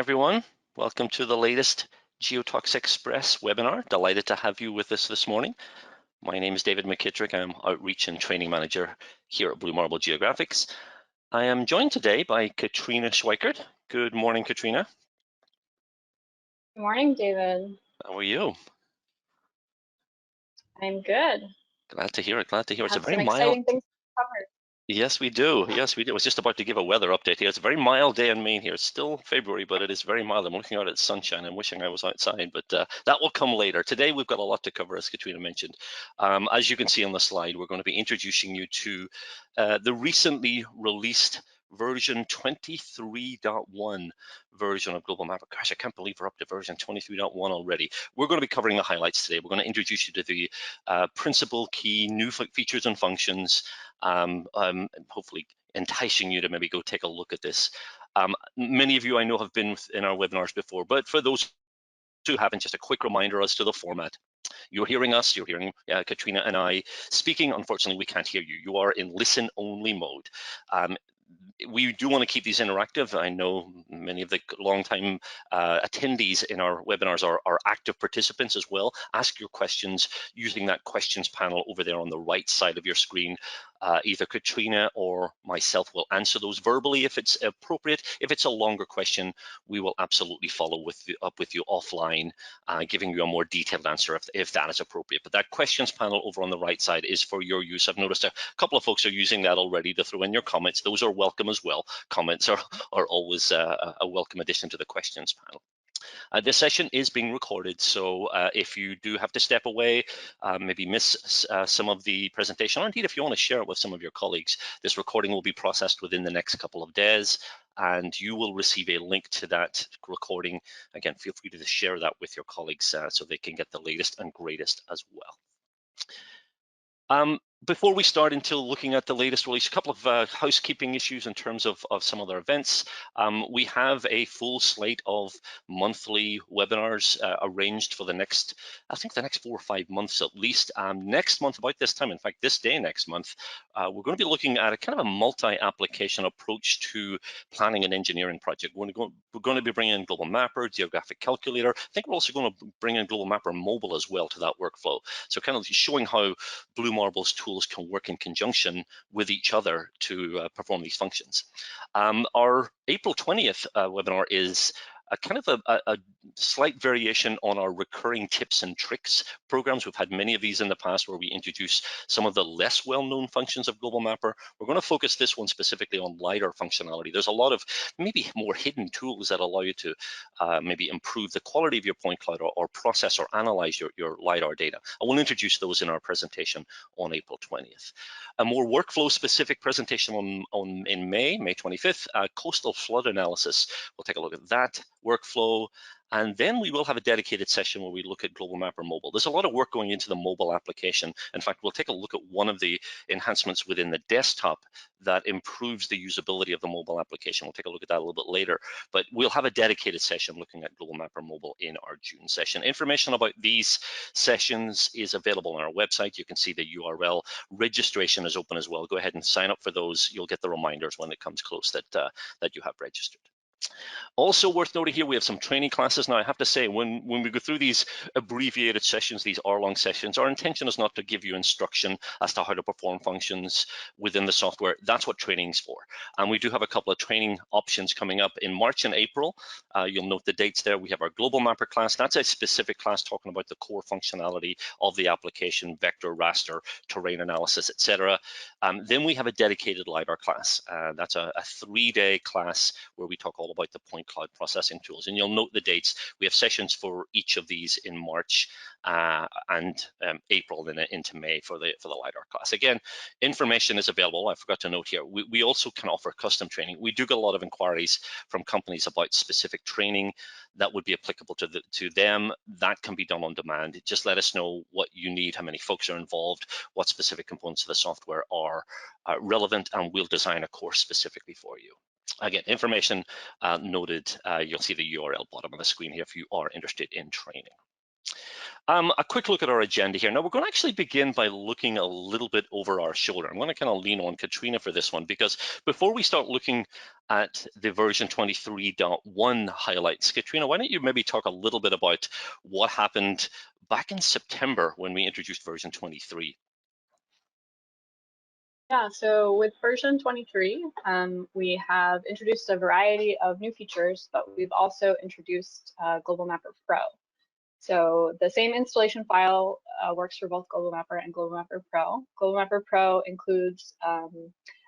everyone. Welcome to the latest GeoTalks Express webinar. Delighted to have you with us this morning. My name is David McKittrick. I'm Outreach and Training Manager here at Blue Marble Geographics. I am joined today by Katrina Schweikert. Good morning, Katrina. Good morning, David. How are you? I'm good. Glad to hear it. Glad to hear it. It's a very some mild. exciting things to cover. Yes, we do. Yes, we do. I was just about to give a weather update here. It's a very mild day in Maine here. It's still February, but it is very mild. I'm looking out at sunshine. I'm wishing I was outside, but that will come later. Today, we've got a lot to cover, as Katrina mentioned. As you can see on the slide, we're going to be introducing you to the recently released version 23.1 version of Global Mapper. Gosh, I can't believe we're up to version 23.1 already. We're going to be covering the highlights today. We're going to introduce you to the principal key new features and functions, hopefully enticing you to maybe go take a look at this. Many of you I know have been in our webinars before, but for those who haven't, just a quick reminder as to the format. You're hearing us, you're hearing Katrina and I speaking. Unfortunately, we can't hear you. You are in listen-only mode. We do want to keep these interactive. I know many of the long-time attendees in our webinars are active participants as well. Ask your questions using that questions panel over there on the right side of your screen. Either Katrina or myself will answer those verbally if it's appropriate. If it's a longer question, we will absolutely follow up with you offline, giving you a more detailed answer if that is appropriate. But that questions panel over on the right side is for your use. I've noticed a couple of folks are using that already to throw in your comments. Those are welcome as well. Comments are always a welcome addition to the questions panel. This session is being recorded, so if you do have to step away, maybe miss some of the presentation, or indeed if you want to share it with some of your colleagues, this recording will be processed within the next couple of days, and you will receive a link to that recording. Again, feel free to share that with your colleagues so they can get the latest and greatest as well. Before we start into looking at the latest release, a couple of housekeeping issues in terms of some other events. We have a full slate of monthly webinars arranged for the next, I think the next 4 or 5 months at least. Next month, about this time, in fact, this day next month, we're going to be looking at a kind of a multi-application approach to planning an engineering project. We're going to be bringing in Global Mapper, Geographic Calculator. I think we're also going to bring in Global Mapper Mobile as well to that workflow. So kind of showing how Blue Marble's tools can work in conjunction with each other to perform these functions. Our April 20th webinar is a kind of a slight variation on our recurring tips and tricks programs. We've had many of these in the past where we introduce some of the less well-known functions of Global Mapper. We're going to focus this one specifically on LiDAR functionality. There's a lot of maybe more hidden tools that allow you to maybe improve the quality of your point cloud or process or analyze your LiDAR data. I will introduce those in our presentation on April 20th. A more workflow-specific presentation in May 25th, coastal flood analysis. We'll take a look at that workflow. And then we will have a dedicated session where we look at Global Mapper Mobile. There's a lot of work going into the mobile application. In fact, we'll take a look at one of the enhancements within the desktop that improves the usability of the mobile application. We'll take a look at that a little bit later, but we'll have a dedicated session looking at Global Mapper Mobile in our June session. Information about these sessions is available on our website. You can see the URL. Registration is open as well. Go ahead and sign up for those. You'll get the reminders when it comes close that you have registered. Also worth noting here, we have some training classes. Now, I have to say, when we go through these abbreviated sessions, these hour-long sessions, our intention is not to give you instruction as to how to perform functions within the software. That's what training's for. And we do have a couple of training options coming up in March and April. You'll note the dates there. We have our Global Mapper class. That's a specific class talking about the core functionality of the application, vector, raster, terrain analysis, etc. Then we have a dedicated LiDAR class. That's a 3-day class where we talk all about the point cloud processing tools, and you'll note the dates. We have sessions for each of these in March and April, and into May for the LiDAR class. Again, information is available. I forgot to note here, we also can offer custom training. We do get a lot of inquiries from companies about specific training that would be applicable to them. That can be done on demand. Just let us know what you need, how many folks are involved, what specific components of the software are relevant, and we'll design a course specifically for you. Again, information noted. You'll see the URL bottom of the screen here if you are interested in training. A quick look at our agenda here. Now, we're going to actually begin by looking a little bit over our shoulder. I'm going to kind of lean on Katrina for this one, because before we start looking at the version 23.1 highlights, Katrina, why don't you maybe talk a little bit about what happened back in September when we introduced version 23? Yeah, so with version 23, we have introduced a variety of new features, but we've also introduced Global Mapper Pro. So the same installation file works for both Global Mapper and Global Mapper Pro. Global Mapper Pro includes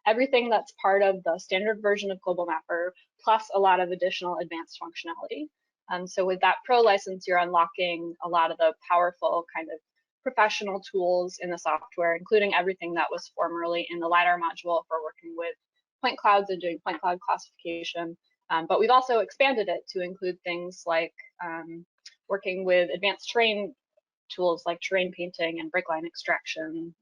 everything that's part of the standard version of Global Mapper, plus a lot of additional advanced functionality. So with that Pro license, you're unlocking a lot of the powerful kind of professional tools in the software, including everything that was formerly in the LiDAR module for working with point clouds and doing point cloud classification. But we've also expanded it to include things like working with advanced terrain tools like terrain painting and break line extraction.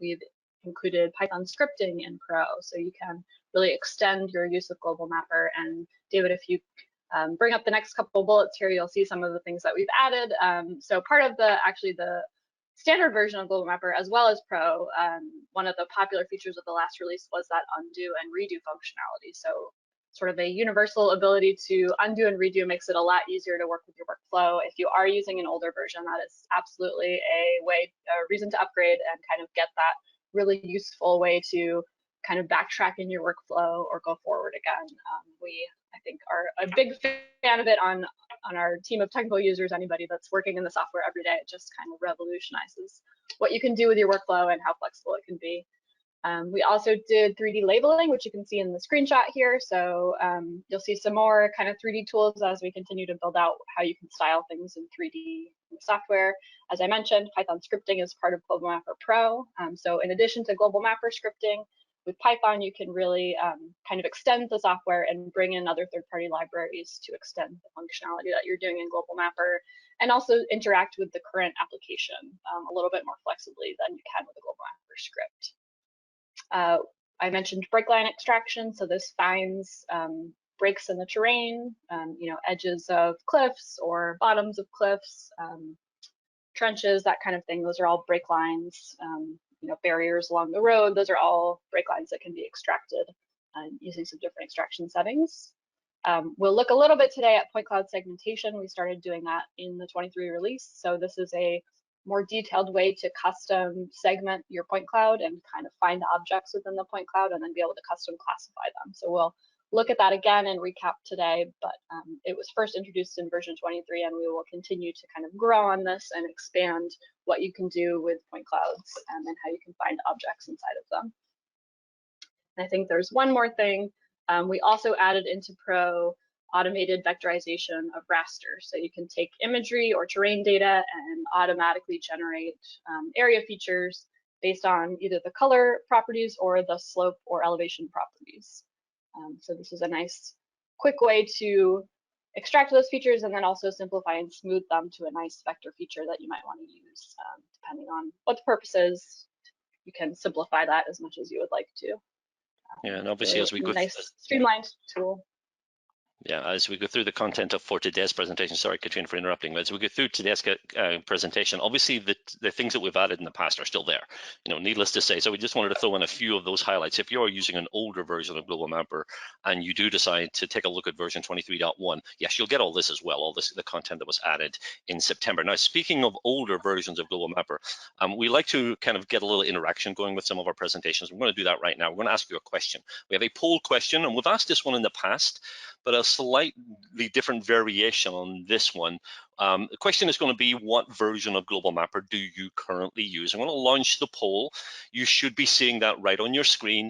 We've included Python scripting in Pro, so you can really extend your use of Global Mapper. And David, if you bring up the next couple of bullets here, you'll see some of the things that we've added. So part of the standard version of Global Mapper as well as Pro, one of the popular features of the last release was that undo and redo functionality. So sort of a universal ability to undo and redo makes it a lot easier to work with your workflow. If you are using an older version, that is absolutely a reason to upgrade and kind of get that really useful way to kind of backtrack in your workflow or go forward again. We, I think, are a big fan of it on our team of technical users. Anybody that's working in the software every day, it just kind of revolutionizes what you can do with your workflow and how flexible it can be. We also did 3D labeling, which you can see in the screenshot here. So you'll see some more kind of 3D tools as we continue to build out how you can style things in 3D software. As I mentioned, Python scripting is part of Global Mapper Pro. So in addition to Global Mapper scripting, with Python, you can really kind of extend the software and bring in other third-party libraries to extend the functionality that you're doing in Global Mapper, and also interact with the current application a little bit more flexibly than you can with a Global Mapper script. I mentioned break line extraction, so this finds breaks in the terrain, edges of cliffs or bottoms of cliffs, trenches, that kind of thing. Those are all break lines. Barriers along the road, those are all break lines that can be extracted using some different extraction settings. We'll look a little bit today at point cloud segmentation. We started doing that in the 23 release. So this is a more detailed way to custom segment your point cloud and kind of find objects within the point cloud and then be able to custom classify them. So we'll look at that again and recap today, but it was first introduced in version 23, and we will continue to kind of grow on this and expand what you can do with point clouds and how you can find objects inside of them. And I think there's one more thing. We also added into Pro automated vectorization of raster. So you can take imagery or terrain data and automatically generate area features based on either the color properties or the slope or elevation properties. So this is a nice, quick way to extract those features and then also simplify and smooth them to a nice vector feature that you might want to use, depending on what the purpose is. You can simplify that as much as you would like to. Yeah, and obviously as we go, nice streamlined tool. Yeah, as we go through the content for today's presentation, sorry, Katrina, for interrupting, but as we go through today's presentation, obviously the things that we've added in the past are still there, needless to say. So we just wanted to throw in a few of those highlights. If you're using an older version of Global Mapper and you do decide to take a look at version 23.1, yes, you'll get all this as well, all this, the content that was added in September. Now, speaking of older versions of Global Mapper, we like to kind of get a little interaction going with some of our presentations. We're going to do that right now. We're going to ask you a question. We have a poll question, and we've asked this one in the past, but a slightly different variation on this one. The question is going to be, what version of Global Mapper do you currently use? I'm going to launch the poll. You should be seeing that right on your screen.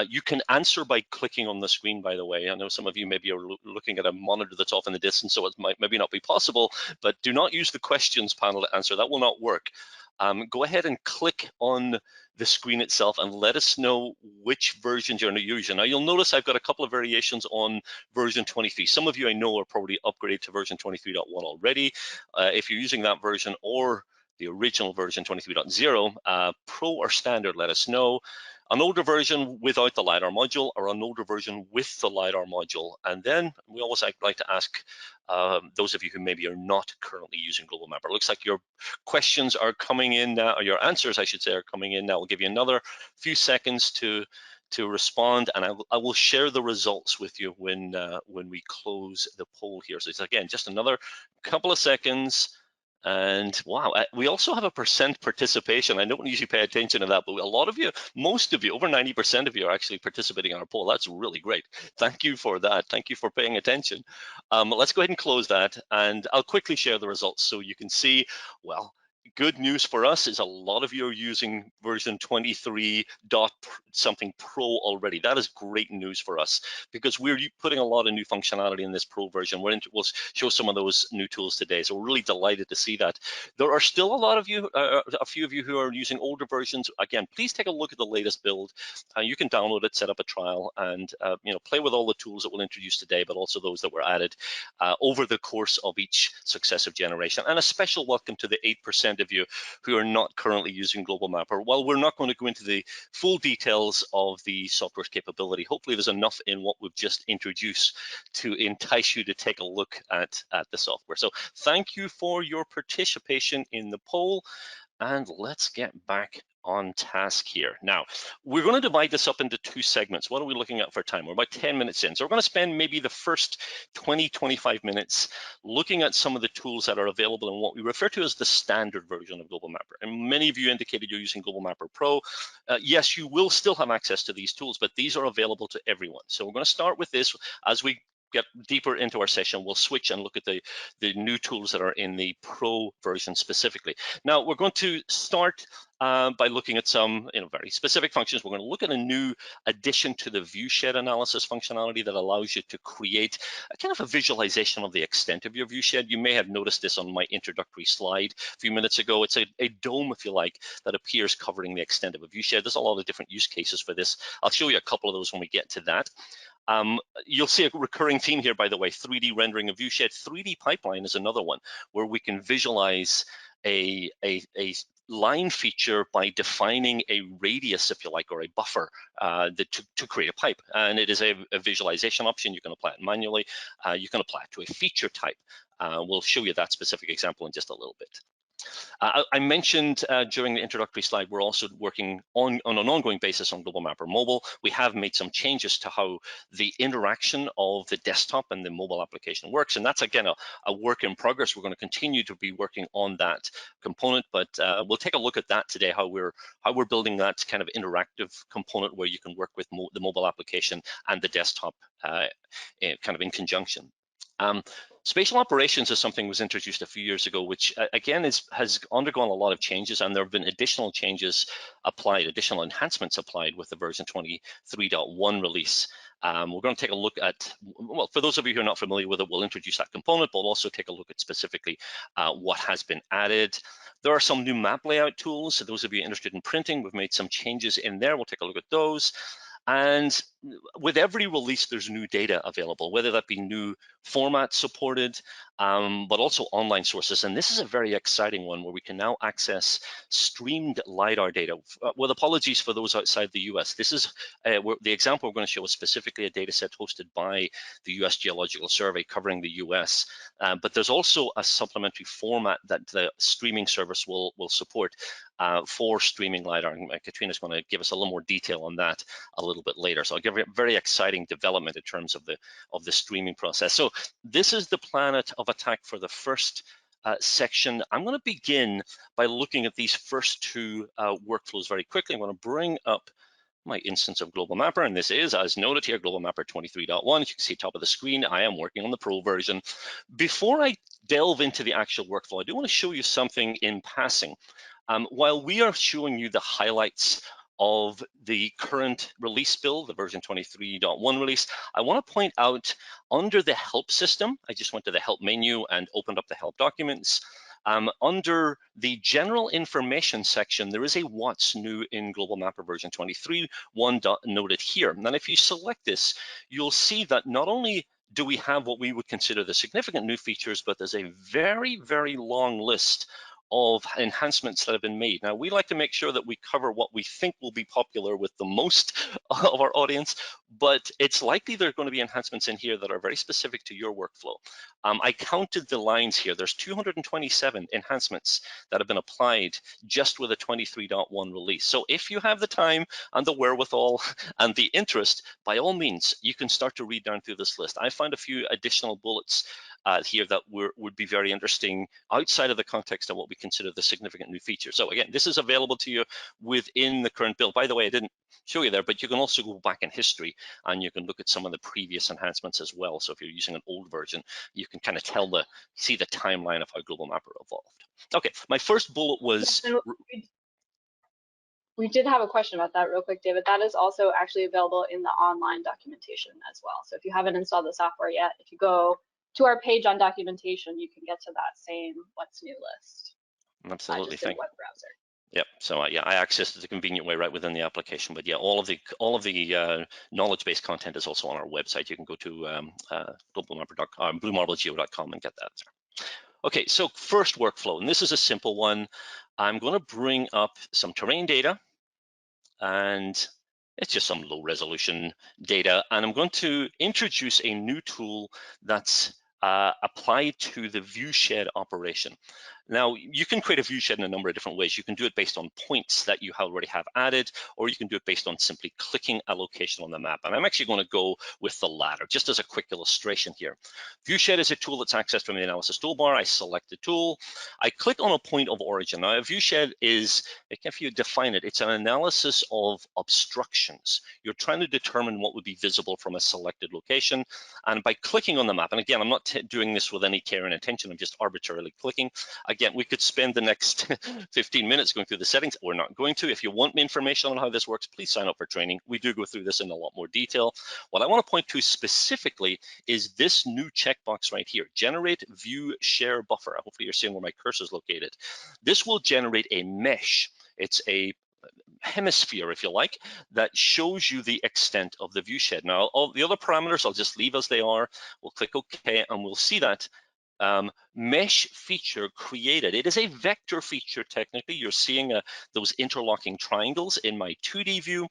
You can answer by clicking on the screen, by the way. I know some of you maybe are looking at a monitor that's off in the distance, so it might maybe not be possible, but do not use the questions panel to answer. That will not work. Go ahead and click on the screen itself and let us know which versions you're using. Now, you'll notice I've got a couple of variations on version 23. Some of you I know are probably upgraded to version 23.1 already. If you're using that version or the original version 23.0, Pro or Standard, let us know. an older version without the LiDAR module or an older version with the LiDAR module. And then we always like to ask those of you who maybe are not currently using Global Mapper. It looks like your questions are coming in now, or your answers, I should say, are coming in now. We'll give you another few seconds to respond, and I will share the results with you when we close the poll here. So it's, again, just another couple of seconds. And wow, we also have a percent participation. I don't usually pay attention to that, but a lot of you, most of you, over 90% of you are actually participating on our poll. That's really great. Thank you for that. Thank you for paying attention. Let's go ahead and close that, and I'll quickly share the results so you can see, well, good news for us is a lot of you are using version 23 dot something pro already. That is great news for us because we're putting a lot of new functionality in this pro version. We'll show some of those new tools today, so we're really delighted to see that. There are still a lot of you, a few of you who are using older versions. Again, please take a look at the latest build. You can download it, set up a trial, and play with all the tools that we'll introduce today, but also those that were added over the course of each successive generation. And a special welcome to the 8% of you who are not currently using Global Mapper. While we're not going to go into the full details of the software's capability, hopefully there's enough in what we've just introduced to entice you to take a look at the software. So thank you for your participation in the poll, and let's get back on task here. Now, we're going to divide this up into two segments. What are we looking at for time? We're about 10 minutes in. So we're going to spend maybe the first 20-25 minutes looking at some of the tools that are available in what we refer to as the standard version of Global Mapper. And many of you indicated you're using Global Mapper Pro. Yes, you will still have access to these tools, but these are available to everyone. So we're going to start with this. As we get deeper into our session, we'll switch and look at the new tools that are in the Pro version specifically. Now, we're going to start by looking at some very specific functions. We're going to look at a new addition to the viewshed analysis functionality that allows you to create a kind of a visualization of the extent of your viewshed. You may have noticed this on my introductory slide a few minutes ago. It's a dome, if you like, that appears covering the extent of a viewshed. There's a lot of different use cases for this. I'll show you a couple of those when we get to that. You'll see a recurring theme here, by the way, 3D rendering of viewshed. 3D pipeline is another one where we can visualize a line feature by defining a radius, if you like, or a buffer to create a pipe. And it is a visualization option. You can apply it manually. You can apply it to a feature type. We'll show you that specific example in just a little bit. I mentioned during the introductory slide, we're also working on an ongoing basis on Global Mapper Mobile. We have made some changes to how the interaction of the desktop and the mobile application works. And that's, again, a work in progress. We're going to continue to be working on that component, but we'll take a look at that today, how we're building that kind of interactive component where you can work with the mobile application and the desktop kind of in conjunction. Spatial operations is something that was introduced a few years ago, which again has undergone a lot of changes, and there have been additional changes applied, additional enhancements applied with the version 23.1 release. We're going to take a look at, well, for those of you who are not familiar with it, we'll introduce that component, but we'll also take a look at specifically what has been added. There are some new map layout tools. So those of you interested in printing, we've made some changes in there. We'll take a look at those. And with every release, there's new data available, whether that be new formats supported, but also online sources. And this is a very exciting one where we can now access streamed LiDAR data. With apologies for those outside the US, this is the example we're going to show is specifically a data set hosted by the US Geological Survey covering the US. But there's also a supplementary format that the streaming service will support for streaming LiDAR. And Katrina's going to give us a little more detail on that a little bit later. So I'll give you a very exciting development in terms of the streaming process. So this is the planet of attack for the first section. I'm going to begin by looking at these first two workflows very quickly. I'm going to bring up my instance of Global Mapper, and this is, as noted here, Global Mapper 23.1. As you can see top of the screen, I am working on the Pro version. Before I delve into the actual workflow, I do want to show you something in passing. While we are showing you the highlights of the current release build, the version 23.1 release, I want to point out under the help system, I just went to the help menu and opened up the help documents. Under the general information section, there is a what's new in Global Mapper version 23.1 noted here. And then if you select this, you'll see that not only do we have what we would consider the significant new features, but there's a very, very long list of enhancements that have been made. Now, we like to make sure that we cover what we think will be popular with the most of our audience, but it's likely there are going to be enhancements in here that are very specific to your workflow. I counted the lines here. There's 227 enhancements that have been applied just with a 23.1 release. So if you have the time and the wherewithal and the interest, by all means, you can start to read down through this list. I found a few additional bullets here that would be very interesting outside of the context of what we consider the significant new features. So again, this is available to you within the current build. By the way, I didn't show you there, but you can also go back in history and you can look at some of the previous enhancements as well. So if you're using an old version, you can kind of see the timeline of how Global Mapper evolved. Okay, my first bullet was... Yes, we did have a question about that real quick, David. That is also actually available in the online documentation as well. So if you haven't installed the software yet, if you go to our page on documentation, you can get to that same what's new list. Absolutely, just in a web browser. Yep. So yeah, I accessed it a convenient way right within the application. But yeah, all of the knowledge-based content is also on our website. You can go to globalmapper.com, bluemarblegeo.com, and get that there. Okay, so first workflow, and this is a simple one. I'm going to bring up some terrain data, and it's just some low resolution data, and I'm going to introduce a new tool that's applied to the viewshed operation. Now, you can create a viewshed in a number of different ways. You can do it based on points that you already have added, or you can do it based on simply clicking a location on the map. And I'm actually going to go with the latter, just as a quick illustration here. Viewshed is a tool that's accessed from the analysis toolbar. I select the tool. I click on a point of origin. Now, a viewshed is, if you define it, it's an analysis of obstructions. You're trying to determine what would be visible from a selected location. And by clicking on the map, and again, I'm not doing this with any care and intention, I'm just arbitrarily clicking. Again, we could spend the next 15 minutes going through the settings. We're not going to. If you want information on how this works, please sign up for training. We do go through this in a lot more detail. What I want to point to specifically is this new checkbox right here, generate view share buffer. Hopefully you're seeing where my cursor is located. This will generate a mesh. It's a hemisphere, if you like, that shows you the extent of the viewshed. Now, all the other parameters I'll just leave as they are. We'll click OK, and we'll see that mesh feature created. It is a vector feature technically. You're seeing those interlocking triangles in my 2D view.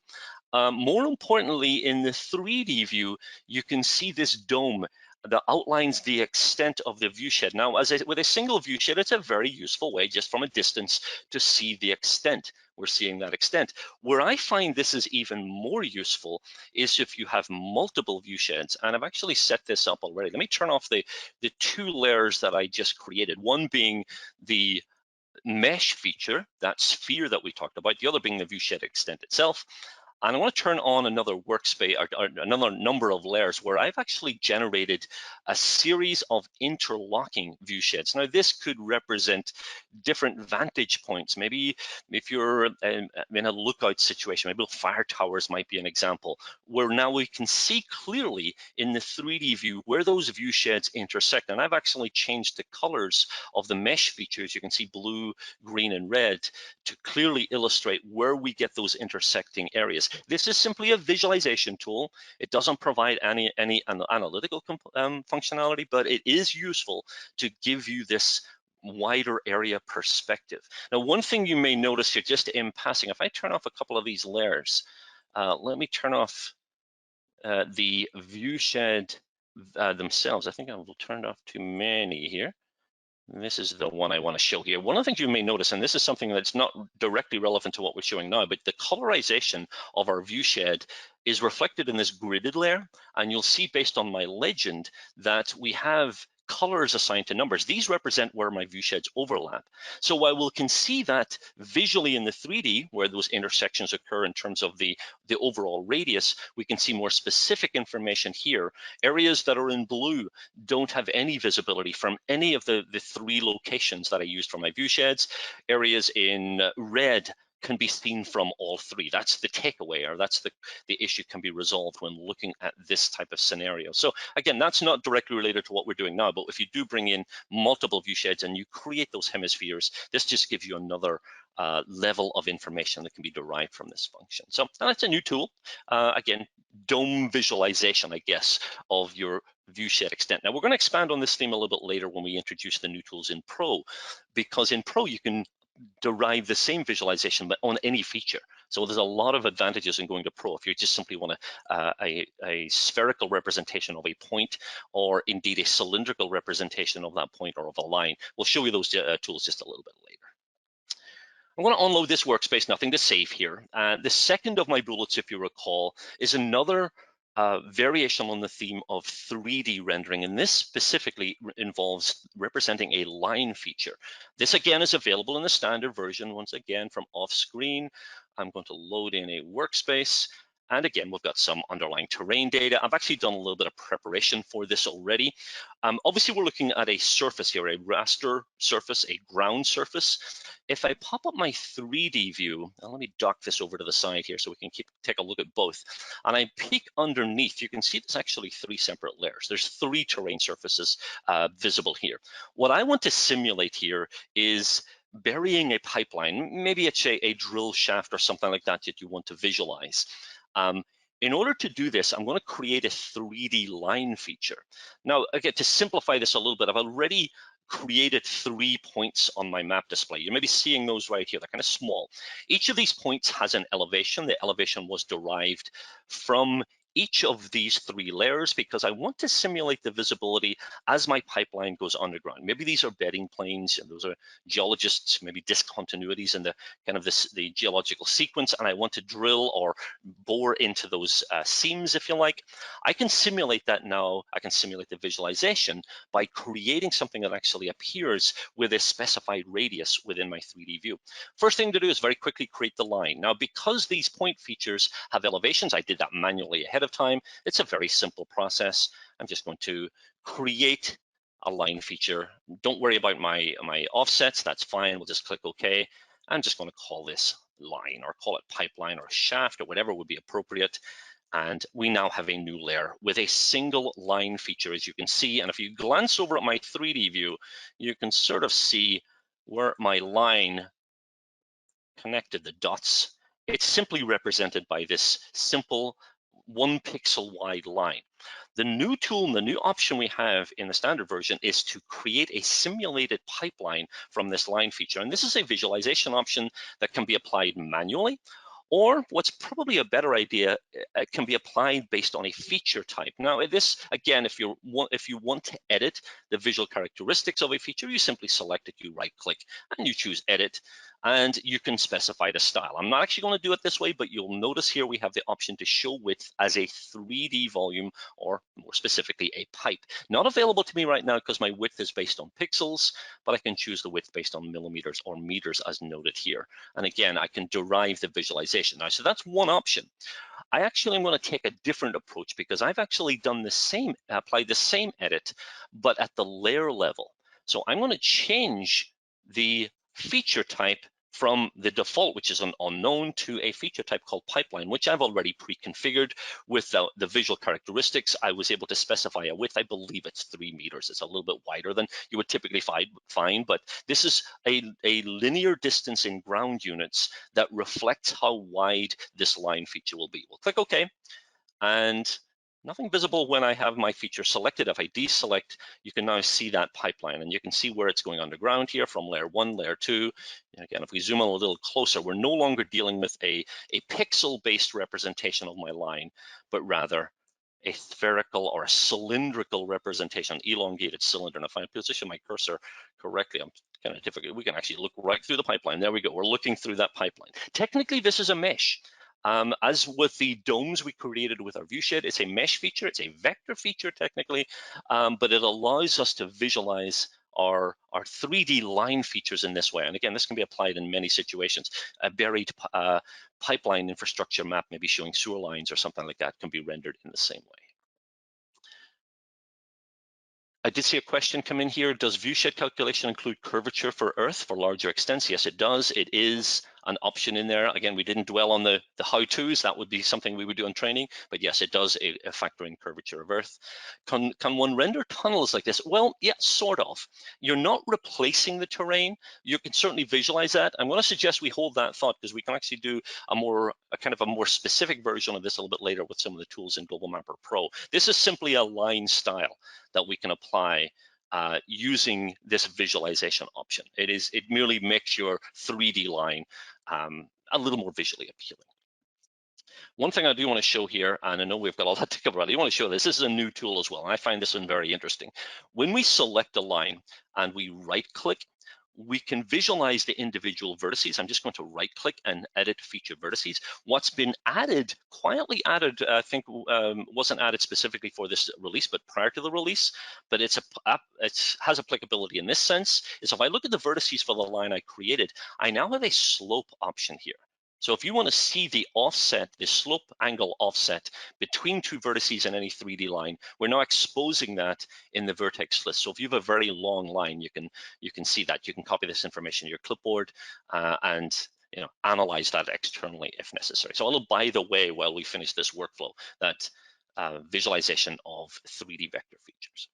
More importantly, in the 3D view, you can see this dome that outlines the extent of the viewshed. Now, with a single viewshed, it's a very useful way just from a distance to see the extent. We're seeing that extent. Where I find this is even more useful is if you have multiple viewsheds, and I've actually set this up already. Let me turn off the two layers that I just created, one being the mesh feature, that sphere that we talked about, the other being the viewshed extent itself. And I want to turn on another workspace, or another number of layers where I've actually generated a series of interlocking viewsheds. Now, this could represent different vantage points. Maybe if you're in a lookout situation, maybe fire towers might be an example, where now we can see clearly in the 3D view where those viewsheds intersect. And I've actually changed the colors of the mesh features. You can see blue, green, and red to clearly illustrate where we get those intersecting areas. This is simply a visualization tool. It doesn't provide any analytical functionality, but it is useful to give you this wider area perspective. Now, one thing you may notice here, just in passing, if I turn off a couple of these layers, let me turn off the viewshed themselves. I think I will turn off too many here. This is the one I want to show here. One of the things you may notice, and this is something that's not directly relevant to what we're showing now, but the colorization of our viewshed is reflected in this gridded layer. And you'll see based on my legend that we have colors assigned to numbers. These represent where my viewsheds overlap. So while we can see that visually in the 3D, where those intersections occur in terms of the overall radius, we can see more specific information here. Areas that are in blue don't have any visibility from any of the three locations that I used for my viewsheds. Areas in red can be seen from all three. That's the takeaway, or that's the issue can be resolved when looking at this type of scenario. So again, that's not directly related to what we're doing now, but if you do bring in multiple view sheds and you create those hemispheres, this just gives you another level of information that can be derived from this function. So that's a new tool. Again, dome visualization, I guess, of your view shed extent. Now we're going to expand on this theme a little bit later when we introduce the new tools in Pro, because in Pro you can derive the same visualization but on any feature. So there's a lot of advantages in going to Pro if you just simply want a spherical representation of a point, or indeed a cylindrical representation of that point or of a line. We'll show you those tools just a little bit later. I'm going to unload this workspace, nothing to save here. The second of my bullets, if you recall, is another variation on the theme of 3D rendering, and this specifically involves representing a line feature. This again is available in the standard version, once again from off screen. I'm going to load in a workspace, and again, we've got some underlying terrain data. I've actually done a little bit of preparation for this already. Obviously, we're looking at a surface here, a raster surface, a ground surface. If I pop up my 3D view, now let me dock this over to the side here so we can take a look at both. And I peek underneath, you can see there's actually three separate layers. There's three terrain surfaces visible here. What I want to simulate here is burying a pipeline. Maybe it's a drill shaft or something like that that you want to visualize. In order to do this, I'm going to create a 3D line feature. Now, again, to simplify this a little bit, I've already created 3 points on my map display. You may be seeing those right here. They're kind of small. Each of these points has an elevation. The elevation was derived from each of these three layers because I want to simulate the visibility as my pipeline goes underground. Maybe these are bedding planes, and those are geologists, maybe discontinuities in the kind of the geological sequence, and I want to drill or bore into those seams, if you like. I can simulate that now. I can simulate the visualization by creating something that actually appears with a specified radius within my 3D view. First thing to do is very quickly create the line. Now, because these point features have elevations, I did that manually ahead of time. It's a very simple process. I'm just going to create a line feature. Don't worry about my offsets. That's fine. We'll just click OK. I'm just going to call this line, or call it pipeline or shaft, or whatever would be appropriate. And we now have a new layer with a single line feature, as you can see. And if you glance over at my 3D view, you can sort of see where my line connected the dots. It's simply represented by this simple 1 pixel wide line. The new tool and the new option we have in the standard version is to create a simulated pipeline from this line feature. And this is a visualization option that can be applied manually, or what's probably a better idea, it can be applied based on a feature type. Now, this, again, if you want to edit the visual characteristics of a feature, you simply select it, you right-click, and you choose Edit, and you can specify the style. I'm not actually going to do it this way, but you'll notice here we have the option to show width as a 3D volume, or more specifically, a pipe. Not available to me right now because my width is based on pixels, but I can choose the width based on millimeters or meters as noted here. And again, I can derive the visualization. Now, so that's one option. I actually am going to take a different approach because I've actually done the same, applied the same edit, but at the layer level. So I'm going to change the feature type from the default, which is an unknown, to a feature type called pipeline, which I've already pre-configured with the visual characteristics. I was able to specify a width. I believe it's 3 meters. It's a little bit wider than you would typically find, but this is a linear distance in ground units that reflects how wide this line feature will be. We'll click OK, and nothing visible when I have my feature selected. If I deselect, you can now see that pipeline, and you can see where it's going underground here from layer 1, layer 2. And again, if we zoom in a little closer, we're no longer dealing with a pixel-based representation of my line, but rather a spherical or a cylindrical representation, elongated cylinder. And if I position my cursor correctly, I'm kind of difficult. We can actually look right through the pipeline. There we go. We're looking through that pipeline. Technically, this is a mesh. As with the domes we created with our viewshed, it's a mesh feature, it's a vector feature technically, but it allows us to visualize our 3D line features in this way. And again, this can be applied in many situations. A buried pipeline infrastructure map, maybe showing sewer lines or something like that, can be rendered in the same way. I did see a question come in here. Does viewshed calculation include curvature for Earth for larger extents? Yes, it does. It is an option in there. Again, we didn't dwell on the how-tos. That would be something we would do in training, but yes, it does factor in curvature of Earth. Can one render tunnels like this? Well, yeah, sort of. You're not replacing the terrain. You can certainly visualize that. I'm going to suggest we hold that thought because we can actually do a kind of a more specific version of this a little bit later with some of the tools in Global Mapper Pro. This is simply a line style that we can apply using this visualization option. It merely makes your 3D line a little more visually appealing. One thing I do want to show here, and I know we've got a lot to cover, I do want to show this. This is a new tool as well, and I find this one very interesting. When we select a line and we right-click, we can visualize the individual vertices. I'm just going to right-click and edit feature vertices. What's been added, quietly added, I think wasn't added specifically for this release, but prior to the release, but it has applicability in this sense, is if I look at the vertices for the line I created, I now have a slope option here. So if you want to see the offset, the slope angle offset between two vertices in any 3D line, we're now exposing that in the vertex list. So if you have a very long line, you can see that. You can copy this information to your clipboard and analyze that externally if necessary. So a little by the way, while we finish this workflow, that visualization of 3D vector features.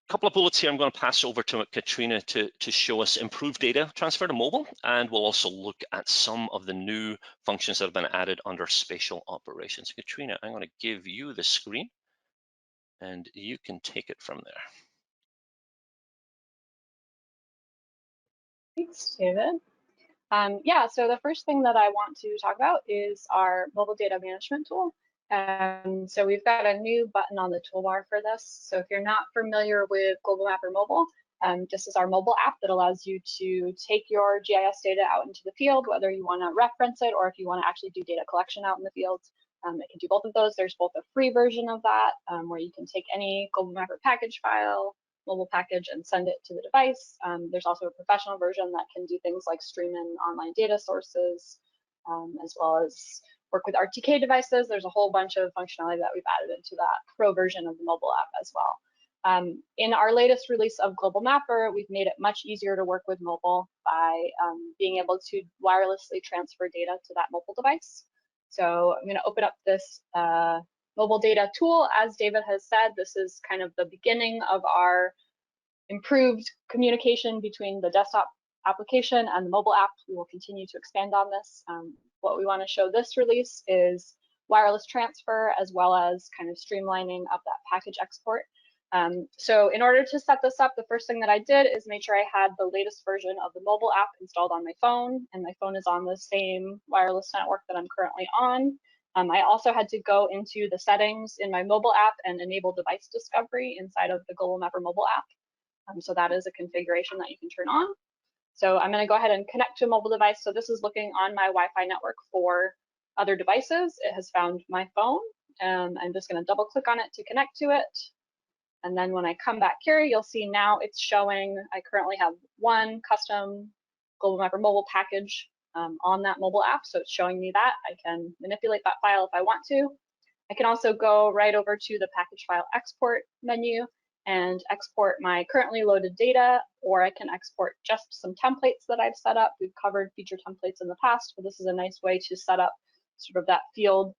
Couple of bullets here I'm going to pass over to Katrina to show us improved data transfer to mobile, and we'll also look at some of the new functions that have been added under spatial operations. Katrina, I'm going to give you the screen and you can take it from there. Thanks, David. Yeah, so the first thing that I want to talk about is our mobile data management tool. So we've got a new button on the toolbar for this. So if you're not familiar with Global Mapper Mobile, this is our mobile app that allows you to take your GIS data out into the field, whether you want to reference it or if you want to actually do data collection out in the field. It can do both of those. There's both a free version of that, where you can take any Global Mapper package file, mobile package, and send it to the device. There's also a professional version that can do things like stream in online data sources, as well as work with RTK devices. There's a whole bunch of functionality that we've added into that pro version of the mobile app as well. In our latest release of Global Mapper, we've made it much easier to work with mobile by being able to wirelessly transfer data to that mobile device. So I'm going to open up this mobile data tool. As David has said, this is kind of the beginning of our improved communication between the desktop application and the mobile app. We will continue to expand on this. What we want to show this release is wireless transfer as well as kind of streamlining of that package export. So in order to set this up, the first thing that I did is make sure I had the latest version of the mobile app installed on my phone, and my phone is on the same wireless network that I'm currently on. I also had to go into the settings in my mobile app and enable device discovery inside of the Global Mapper mobile app. So that is a configuration that you can turn on. So I'm going to go ahead and connect to a mobile device. So this is looking on my Wi-Fi network for other devices. It has found my phone. I'm just going to double click on it to connect to it. And then when I come back here, you'll see now it's showing I currently have one custom Global Mapper mobile package on that mobile app. So it's showing me that. I can manipulate that file if I want to. I can also go right over to the package file export menu and export my currently loaded data, or I can export just some templates that I've set up. We've covered feature templates in the past, but this is a nice way to set up sort of that field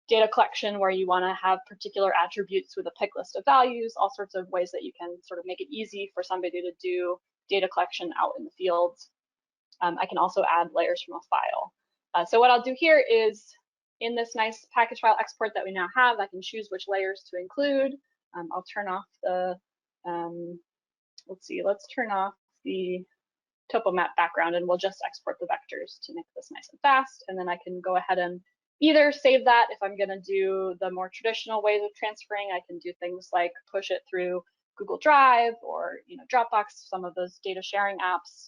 data collection where you want to have particular attributes with a pick list of values, all sorts of ways that you can sort of make it easy for somebody to do data collection out in the fields. I can also add layers from a file. So what I'll do here is in this nice package file export that we now have, I can choose which layers to include. I'll turn off the, let's turn off the topo map background and we'll just export the vectors to make this nice and fast. And then I can go ahead and either save that if I'm going to do the more traditional ways of transferring. I can do things like push it through Google Drive or Dropbox, some of those data sharing apps.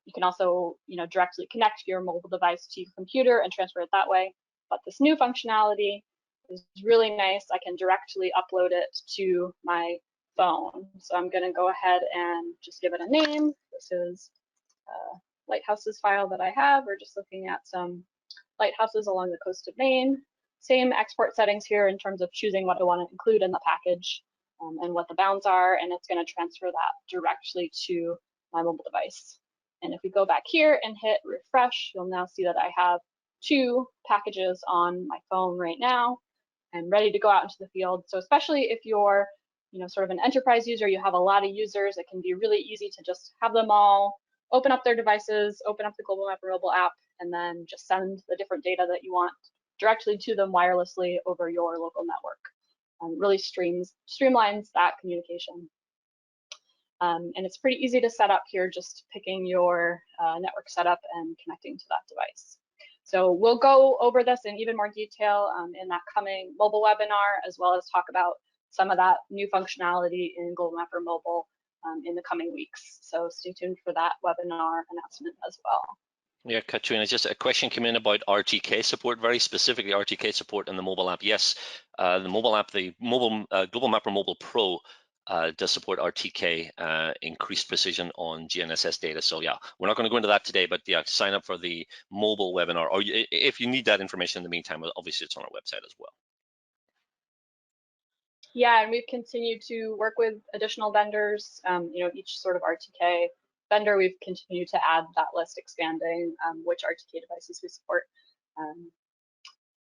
You can also directly connect your mobile device to your computer and transfer it that way. But this new functionality is really nice. I can directly upload it to my phone. So I'm going to go ahead and just give it a name. This is a lighthouses file that I have. We're just looking at some lighthouses along the coast of Maine. Same export settings here in terms of choosing what I want to include in the package and what the bounds are, and it's going to transfer that directly to my mobile device. And if we go back here and hit refresh, you'll now see that I have 2 packages on my phone right now and ready to go out into the field. So especially if you're, sort of an enterprise user, you have a lot of users, it can be really easy to just have them all open up their devices, open up the Global Mapper mobile app, and then just send the different data that you want directly to them wirelessly over your local network. Really streamlines that communication. And it's pretty easy to set up here, just picking your network setup and connecting to that device. So we'll go over this in even more detail in that coming mobile webinar, as well as talk about some of that new functionality in Global Mapper Mobile in the coming weeks. So stay tuned for that webinar announcement as well. Yeah, Katrina, just a question came in about RTK support, very specifically RTK support in the mobile app. Yes, the mobile app, the mobile Global Mapper Mobile Pro does support RTK, increased precision on GNSS data. So yeah, we're not going to go into that today, but yeah, sign up for the mobile webinar, or if you need that information in the meantime, obviously it's on our website as well. Yeah, and we've continued to work with additional vendors. Each sort of RTK vendor, we've continued to add that list, expanding which RTK devices we support.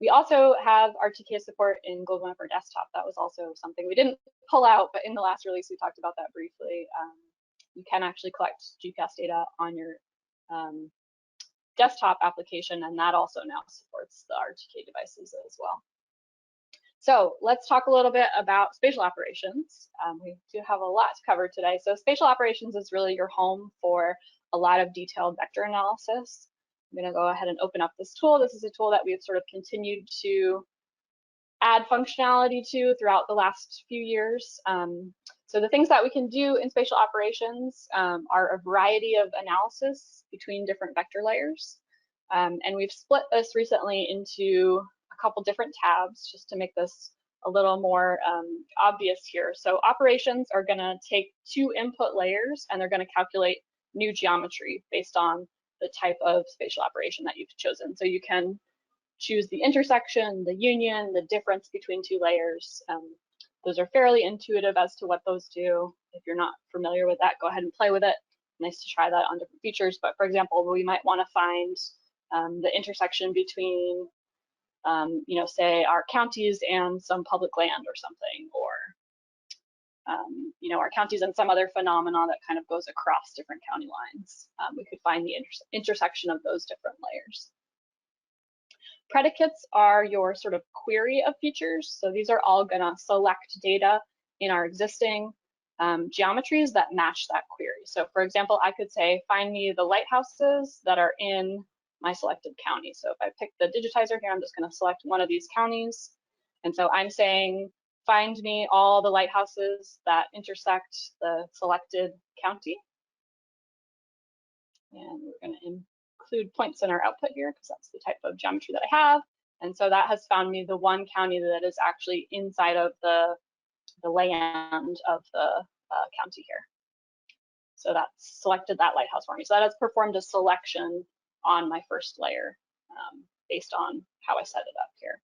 We also have RTK support in Global Mapper Desktop. That was also something we didn't pull out, but in the last release we talked about that briefly. You can actually collect GPS data on your desktop application, and that also now supports the RTK devices as well. So let's talk a little bit about spatial operations. We do have a lot to cover today. So spatial operations is really your home for a lot of detailed vector analysis. I'm going to go ahead and open up this tool. This is a tool that we've sort of continued to add functionality to throughout the last few years. So the things that we can do in spatial operations are a variety of analysis between different vector layers. And we've split this recently into a couple different tabs just to make this a little more obvious here. So operations are going to take 2 input layers and they're going to calculate new geometry based on the type of spatial operation that you've chosen. So you can choose the intersection, the union, the difference between 2 layers. Those are fairly intuitive as to what those do. If you're not familiar with that, go ahead and play with it. Nice to try that on different features. But for example, we might want to find the intersection between say our counties and some public land or something, or our counties and some other phenomena that kind of goes across different county lines. We could find the intersection of those different layers. Predicates are your sort of query of features. So these are all going to select data in our existing geometries that match that query. So for example, I could say, find me the lighthouses that are in my selected county. So if I pick the digitizer here, I'm just going to select one of these counties. And so I'm saying, find me all the lighthouses that intersect the selected county. And we're going to include points in our output here because that's the type of geometry that I have. And so that has found me the one county that is actually inside of the land of the county here. So that's selected that lighthouse for me. So that has performed a selection on my first layer based on how I set it up here.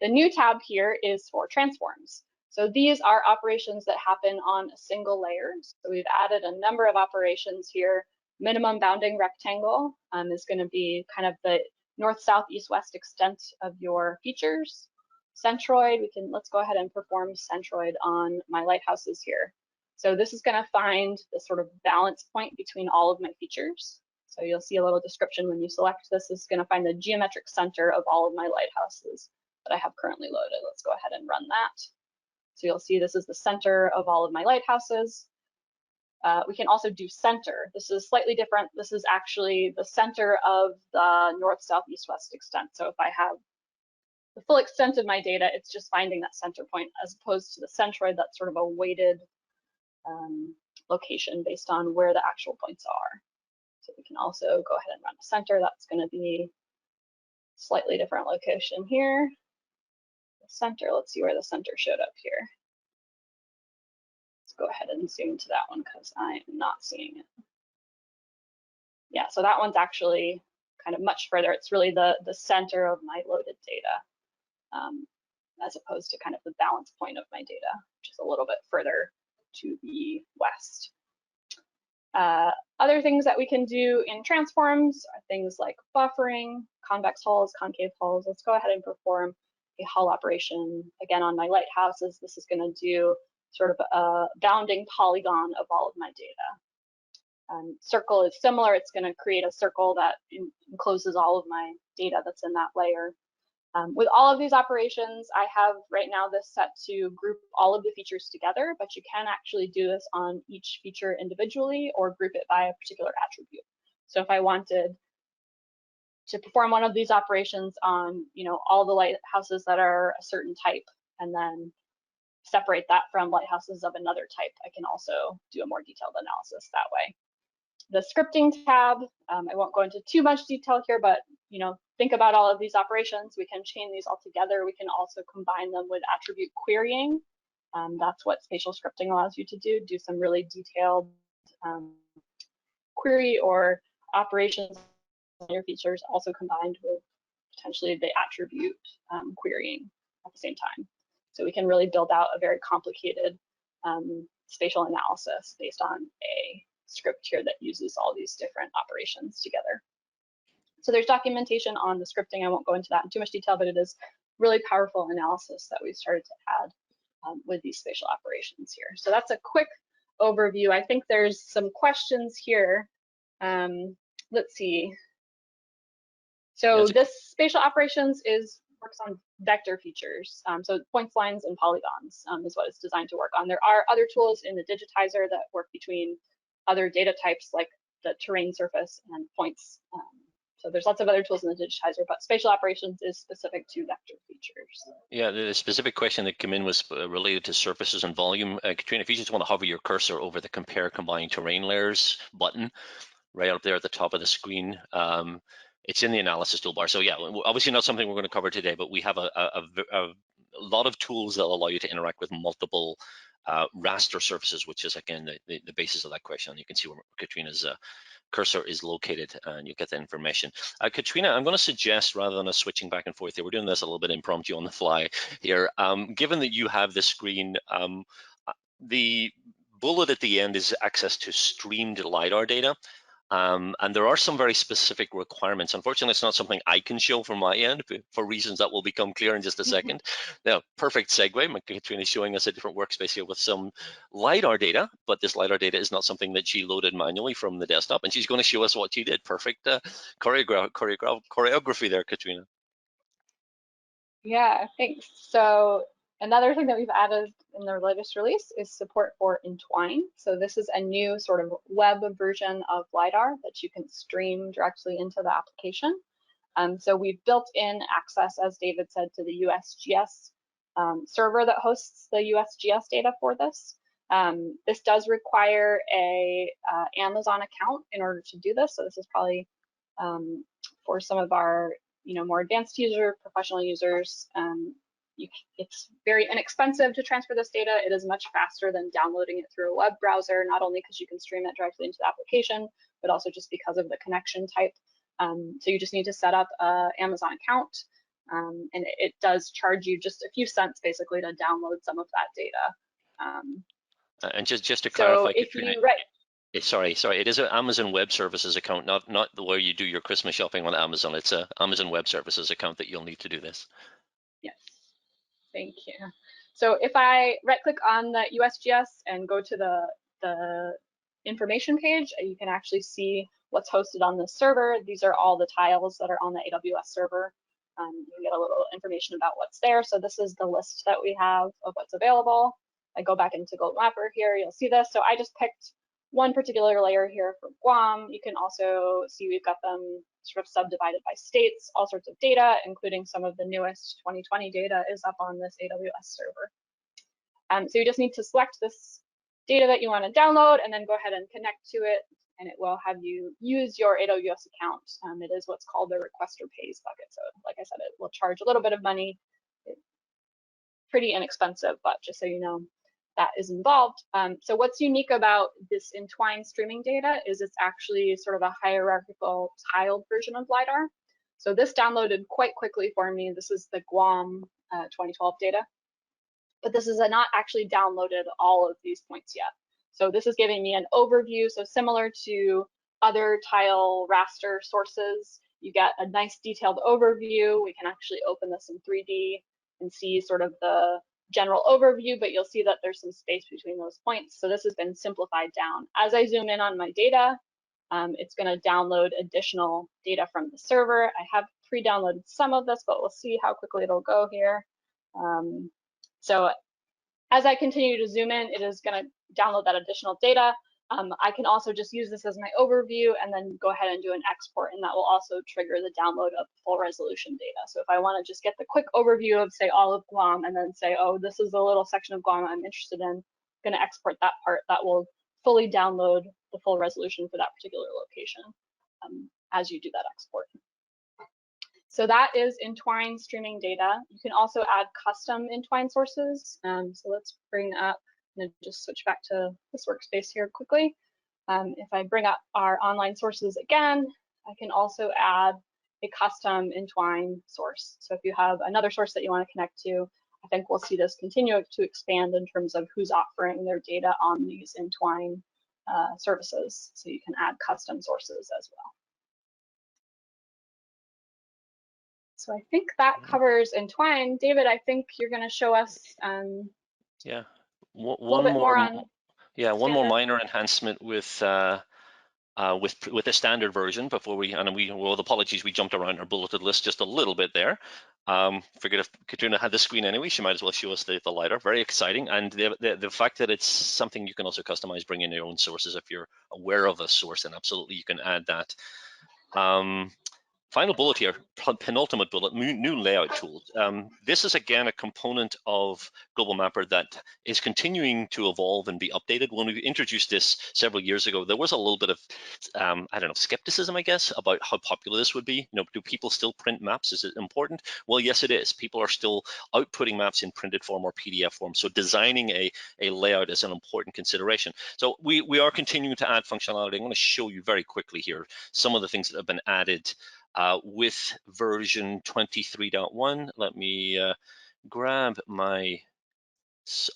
The new tab here is for transforms. So these are operations that happen on a single layer. So we've added a number of operations here. Minimum bounding rectangle is going to be kind of the north, south, east, west extent of your features. Centroid, let's go ahead and perform centroid on my lighthouses here. So this is going to find the sort of balance point between all of my features. So you'll see a little description when you select this. This is going to find the geometric center of all of my lighthouses that I have currently loaded. Let's go ahead and run that. So you'll see this is the center of all of my lighthouses. We can also do center. This is slightly different. This is actually the center of the north, south, east, west extent. So if I have the full extent of my data, it's just finding that center point, as opposed to the centroid, that's sort of a weighted location based on where the actual points are. So we can also go ahead and run a center. That's going to be slightly different location here. The center, let's see where the center showed up here. Let's go ahead and zoom into that one because I am not seeing it. Yeah, so that one's actually kind of much further. It's really the center of my loaded data, as opposed to kind of the balance point of my data, which is a little bit further to the west. Other things that we can do in transforms are things like buffering, convex hulls, concave hulls. Let's go ahead and perform a hull operation. Again, on my lighthouses, this is going to do sort of a bounding polygon of all of my data. Circle is similar. It's going to create a circle that encloses all of my data that's in that layer. With all of these operations, I have right now this set to group all of the features together, but you can actually do this on each feature individually or group it by a particular attribute. So if I wanted to perform one of these operations on, all the lighthouses that are a certain type, and then separate that from lighthouses of another type, I can also do a more detailed analysis that way. The scripting tab, I won't go into too much detail here, but think about all of these operations. We can chain these all together. We can also combine them with attribute querying. That's what spatial scripting allows you to do some really detailed query or operations on your features, also combined with potentially the attribute querying at the same time. So we can really build out a very complicated spatial analysis based on a script here that uses all these different operations together. So there's documentation on the scripting. I won't go into that in too much detail, but it is really powerful analysis that we've started to add with these spatial operations here. So that's a quick overview. I think there's some questions here. Let's see. So this spatial operations works on vector features. So points, lines, and polygons is what it's designed to work on. There are other tools in the digitizer that work between other data types like the terrain surface and points. So there's lots of other tools in the digitizer, but spatial operations is specific to vector features. Yeah, the specific question that came in was related to surfaces and volume. Katrina, if you just want to hover your cursor over the compare combined terrain layers button right up there at the top of the screen, it's in the analysis toolbar. So yeah, obviously not something we're going to cover today, but we have a lot of tools that allow you to interact with multiple raster surfaces, which is again the basis of that question. You can see where Katrina's cursor is located, and you get the information. Katrina, I'm going to suggest, rather than us switching back and forth here, we're doing this a little bit impromptu on the fly here. Given that you have the screen, the bullet at the end is access to streamed LiDAR data. And there are some very specific requirements. Unfortunately, it's not something I can show from my end for reasons that will become clear in just a second. Now, perfect segue. Katrina is showing us a different workspace here with some LiDAR data, but this LiDAR data is not something that she loaded manually from the desktop, and she's going to show us what she did. Perfect choreography there, Katrina. Yeah, thanks. So another thing that we've added in the latest release is support for Entwine. So this is a new sort of web version of LiDAR that you can stream directly into the application. So we've built in access, as David said, to the USGS server that hosts the USGS data for this. This does require a Amazon account in order to do this. So this is probably for some of our more advanced professional users. It's very inexpensive to transfer this data. It is much faster than downloading it through a web browser, not only because you can stream it directly into the application, but also just because of the connection type. So you just need to set up an Amazon account, and it does charge you just a few cents basically to download some of that data. And just to clarify, so Katrina, sorry, it is an Amazon Web Services account, not the way you do your Christmas shopping on Amazon. It's an Amazon Web Services account that you'll need to do this. Yes, thank you. So if I right-click on the USGS and go to the information page, you can actually see what's hosted on the server. These are all the tiles that are on the AWS server. You can get a little information about what's there. So this is the list that we have of what's available. I go back into Global Mapper here, you'll see this. So I just picked one particular layer here for Guam. You can also see we've got them sort of subdivided by states, all sorts of data, including some of the newest 2020 data is up on this AWS server. So you just need to select this data that you want to download and then go ahead and connect to it, and it will have you use your AWS account. It is what's called the requester pays bucket. So like I said, it will charge a little bit of money. It's pretty inexpensive, but just so you know, that is involved. So what's unique about this Entwine streaming data is it's actually sort of a hierarchical tiled version of LiDAR. So this downloaded quite quickly for me. This is the Guam 2012 data, but this is not actually downloaded all of these points yet. So this is giving me an overview. So similar to other tile raster sources, you get a nice detailed overview. We can actually open this in 3D and see sort of the general overview, but you'll see that there's some space between those points. So this has been simplified down. As I zoom in on my data, it's going to download additional data from the server. I have pre-downloaded some of this, but we'll see how quickly it'll go here. So as I continue to zoom in, it is going to download that additional data. I can also just use this as my overview and then go ahead and do an export, and that will also trigger the download of full resolution data. So if I want to just get the quick overview of, say, all of Guam and then say, oh, this is the little section of Guam I'm interested in, I'm going to export that part. That will fully download the full resolution for that particular location as you do that export. So that is Entwine streaming data. You can also add custom Entwine sources. So let's bring up, I'm going to just switch back to this workspace here quickly. If I bring up our online sources again, I can also add a custom Entwine source. So if you have another source that you want to connect to, I think we'll see this continue to expand in terms of who's offering their data on these Entwine services. So you can add custom sources as well. So I think that covers Entwine. David, I think you're going to show us yeah, one more on one more minor enhancement with the standard version before with apologies, we jumped around our bulleted list just a little bit there. Figured if Katrina had the screen anyway, she might as well show us the lighter. Very exciting, and the fact that it's something you can also customize, bring in your own sources if you're aware of a source, and absolutely you can add that. Final bullet here, penultimate bullet, new layout tools. This is again a component of Global Mapper that is continuing to evolve and be updated. When we introduced this several years ago, there was a little bit of, I don't know, skepticism, I guess, about how popular this would be. You know, do people still print maps? Is it important? Well, yes, it is. People are still outputting maps in printed form or PDF form. So designing a layout is an important consideration. So we are continuing to add functionality. I'm going to show you very quickly here some of the things that have been added with version 23.1. Let me grab my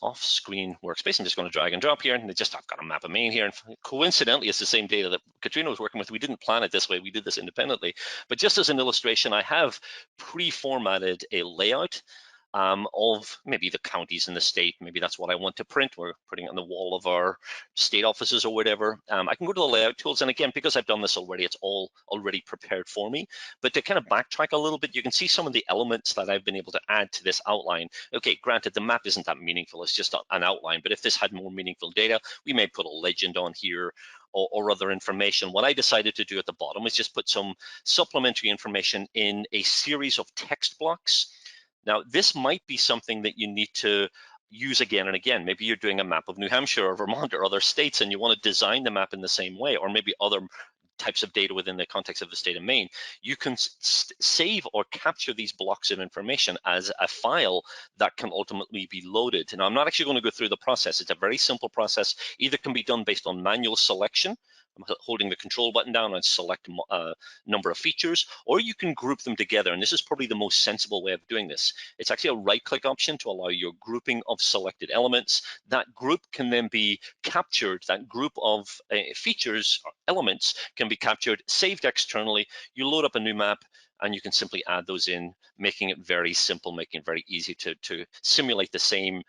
off-screen workspace. I'm just going to drag and drop here, and I've got a map of Maine here. And coincidentally, it's the same data that Katrina was working with. We didn't plan it this way. We did this independently. But just as an illustration, I have pre-formatted a layout of maybe the counties in the state. Maybe that's what I want to print. We're putting it on the wall of our state offices or whatever. I can go to the layout tools, and again, because I've done this already, it's all already prepared for me. But to kind of backtrack a little bit, you can see some of the elements that I've been able to add to this outline. Okay, granted, the map isn't that meaningful. It's just an outline. But if this had more meaningful data, we may put a legend on here or other information. What I decided to do at the bottom is just put some supplementary information in a series of text blocks. Now, this might be something that you need to use again and again. Maybe you're doing a map of New Hampshire or Vermont or other states, and you want to design the map in the same way, or maybe other types of data within the context of the state of Maine. You can save or capture these blocks of information as a file that can ultimately be loaded. Now, I'm not actually going to go through the process. It's a very simple process. Either can be done based on manual selection. I'm holding the control button down and select a number of features, or you can group them together. And this is probably the most sensible way of doing this. It's actually a right-click option to allow your grouping of selected elements. That group can then be captured. That group of features or elements can be captured, saved externally. You load up a new map, and you can simply add those in, making it very simple, making it very easy to simulate the same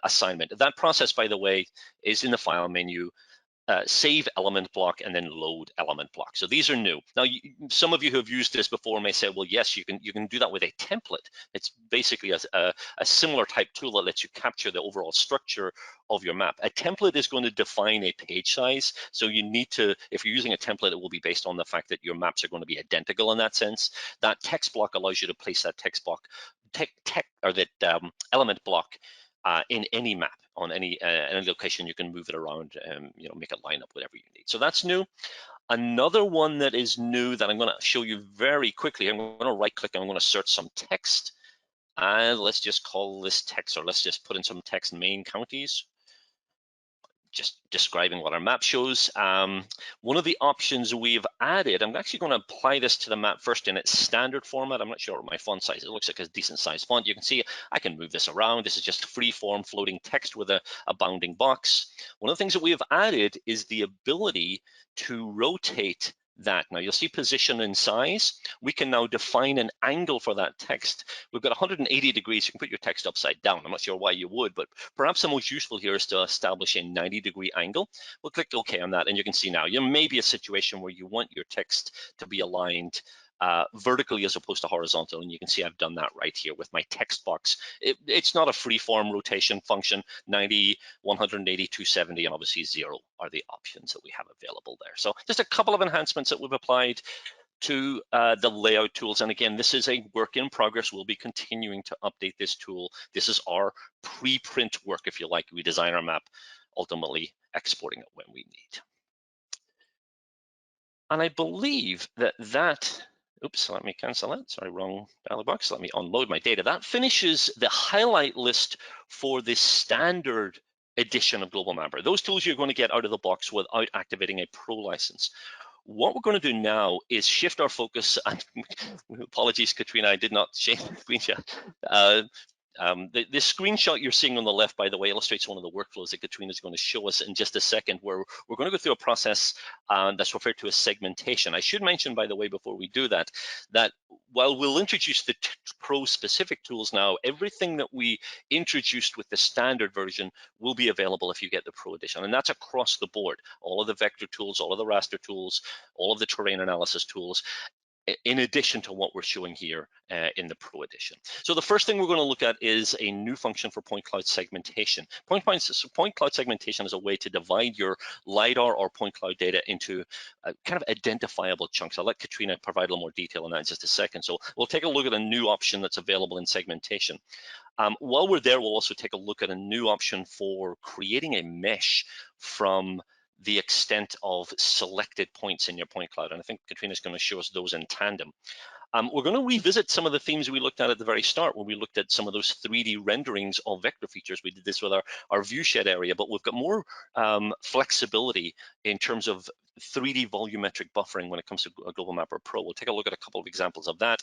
assignment. That process, by the way, is in the file menu. Save element block and then load element block. So these are new. Now, some of you who have used this before may say, well, yes, you can do that with a template. It's basically a similar type tool that lets you capture the overall structure of your map. A template is going to define a page size. So you need to, if you're using a template, it will be based on the fact that your maps are going to be identical in that sense. That text block allows you to place that text block, element block in any map on any location. You can move it around, make it line up whatever you need. So that's new. Another one that is new that I'm going to show you very quickly. I'm going to right click and I'm going to search some text, and let's just call this text, or let's just put in some text, Maine counties. just describing what our map shows. One of the options we've added, I'm actually going to apply this to the map first in its standard format. I'm not sure what my font size. It looks like a decent sized font. You can see I can move this around. This is just free form floating text with a bounding box. One of the things that we have added is the ability to rotate that. Now you'll see position and size. We can now define an angle for that text. We've got 180 degrees. You can put your text upside down. I'm not sure why you would, but perhaps the most useful here is to establish a 90-degree angle. We'll click OK on that, and you can see now there may be a situation where you want your text to be aligned vertically as opposed to horizontal, and you can see I've done that right here with my text box. It's not a free-form rotation function. 90, 180, 270, and obviously 0 are the options that we have available there. So just a couple of enhancements that we've applied to the layout tools. And again, this is a work in progress. We'll be continuing to update this tool. This is our pre-print work, if you like. We design our map, ultimately exporting it when we need. And I believe that oops, let me cancel that. Sorry, wrong dialog box. Let me unload my data. That finishes the highlight list for the standard edition of Global Mapper. Those tools you're going to get out of the box without activating a pro license. What we're going to do now is shift our focus, and apologies, Katrina, I did not share the screenshot. The screenshot you're seeing on the left, by the way, illustrates one of the workflows that Katrina is going to show us in just a second, where we're going to go through a process that's referred to as segmentation. I should mention, by the way, before we do that, that while we'll introduce the pro-specific tools now, everything that we introduced with the standard version will be available if you get the pro edition, and that's across the board. All of the vector tools, all of the raster tools, all of the terrain analysis tools, in addition to what we're showing here in the Pro Edition. So the first thing we're going to look at is a new function for point cloud segmentation. Point cloud segmentation is a way to divide your LiDAR or point cloud data into kind of identifiable chunks. I'll let Katrina provide a little more detail on that in just a second. So we'll take a look at a new option that's available in segmentation. While we're there, we'll also take a look at a new option for creating a mesh from the extent of selected points in your point cloud. And I think Katrina's going to show us those in tandem. We're going to revisit some of the themes we looked at the very start when we looked at some of those 3D renderings of vector features. We did this with our viewshed area, but we've got more flexibility in terms of 3D volumetric buffering when it comes to Global Mapper Pro. We'll take a look at a couple of examples of that.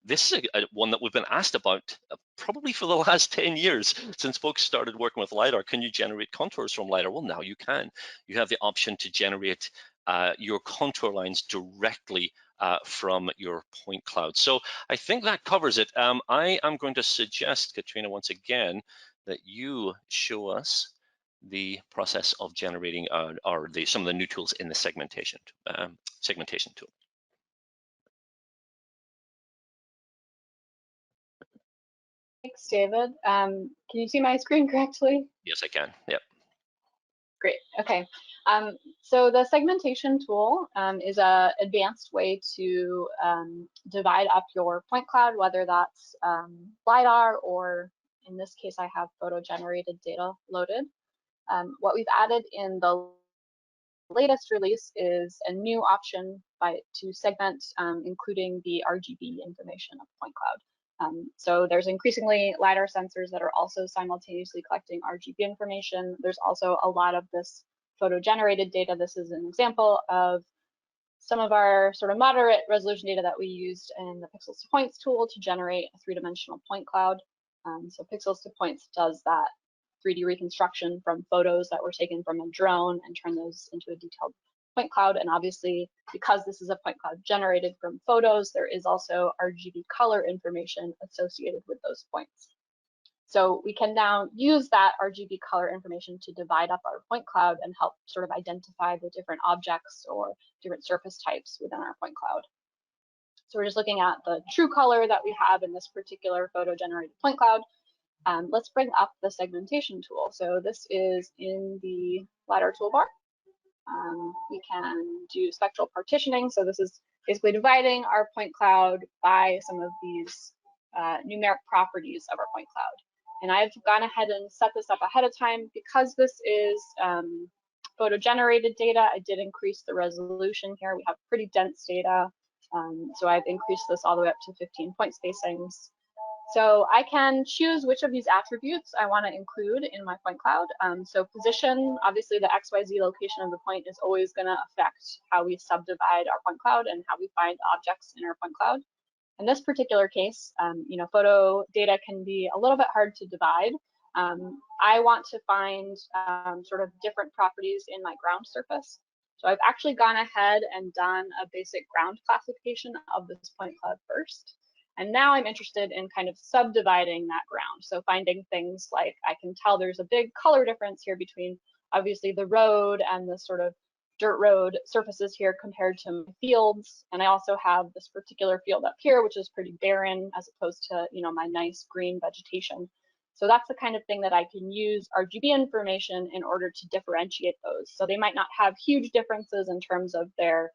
This is one that we've been asked about probably for the last 10 years since folks started working with LiDAR. Can you generate contours from LiDAR? Well, now you can. You have the option to generate your contour lines directly from your point cloud. So I think that covers it. I am going to suggest, Katrina, once again, that you show us the process of generating some of the new tools in the segmentation tool. Thanks, David. Can you see my screen correctly? Yes, I can. Yep. Great. Okay. So the segmentation tool is an advanced way to divide up your point cloud, whether that's LiDAR or, in this case, I have photo-generated data loaded. What we've added in the latest release is a new option to segment, including the RGB information of point cloud. So there's increasingly LiDAR sensors that are also simultaneously collecting RGB information. There's also a lot of this photo-generated data. This is an example of some of our sort of moderate resolution data that we used in the Pixels to Points tool to generate a three-dimensional point cloud. So Pixels to Points does that 3D reconstruction from photos that were taken from a drone and turn those into a detailed point cloud. And obviously, because this is a point cloud generated from photos, there is also RGB color information associated with those points. So we can now use that RGB color information to divide up our point cloud and help sort of identify the different objects or different surface types within our point cloud. So we're just looking at the true color that we have in this particular photo generated point cloud. Let's bring up the segmentation tool. So this is in the LiDAR toolbar. We can do spectral partitioning. So this is basically dividing our point cloud by some of these numeric properties of our point cloud. And I've gone ahead and set this up ahead of time. Because this is photo generated data, I did increase the resolution here. We have pretty dense data. So I've increased this all the way up to 15 point spacings. So I can choose which of these attributes I want to include in my point cloud. So position, obviously the XYZ location of the point is always going to affect how we subdivide our point cloud and how we find objects in our point cloud. In this particular case, photo data can be a little bit hard to divide. I want to find sort of different properties in my ground surface. So I've actually gone ahead and done a basic ground classification of this point cloud first. And now I'm interested in kind of subdividing that ground. So finding things like, I can tell there's a big color difference here between obviously the road and the sort of dirt road surfaces here compared to my fields. And I also have this particular field up here, which is pretty barren as opposed to, my nice green vegetation. So that's the kind of thing that I can use RGB information in order to differentiate those. So they might not have huge differences in terms of their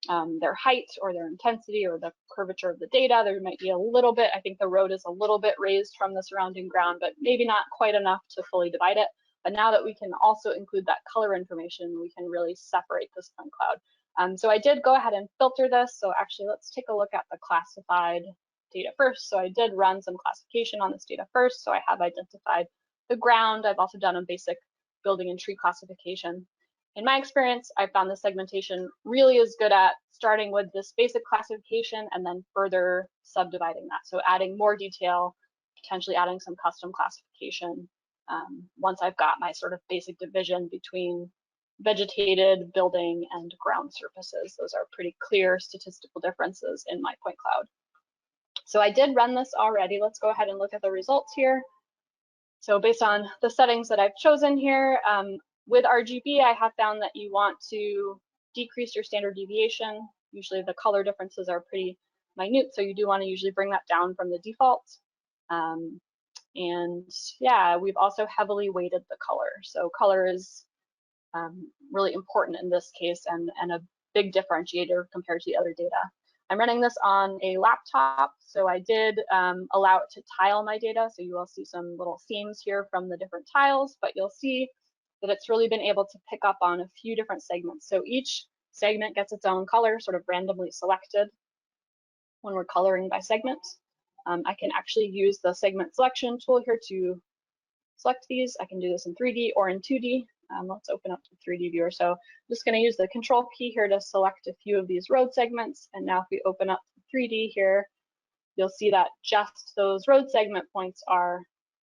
height or their intensity or the curvature of the data. There might be a little bit, I think the road is a little bit raised from the surrounding ground, but maybe not quite enough to fully divide it. But now that we can also include that color information, we can really separate this point cloud. So I did go ahead and filter this. So actually, let's take a look at the classified data first. So I did run some classification on this data first. So I have identified the ground. I've also done a basic building and tree classification. In my experience, I found the segmentation really is good at starting with this basic classification and then further subdividing that. So adding more detail, potentially adding some custom classification once I've got my sort of basic division between vegetated, building, and ground surfaces. Those are pretty clear statistical differences in my point cloud. So I did run this already. Let's go ahead and look at the results here. So based on the settings that I've chosen here, with RGB, I have found that you want to decrease your standard deviation. Usually the color differences are pretty minute, so you do want to usually bring that down from the default. And yeah, we've also heavily weighted the color. So color is really important in this case and a big differentiator compared to the other data. I'm running this on a laptop, so I did allow it to tile my data. So you will see some little themes here from the different tiles, but you'll see that it's really been able to pick up on a few different segments. So each segment gets its own color, sort of randomly selected when we're coloring by segment. I can actually use the segment selection tool here to select these. I can do this in 3D or in 2D. Let's open up the 3D viewer. So I'm just going to use the control key here to select a few of these road segments. And now if we open up 3D here, you'll see that just those road segment points are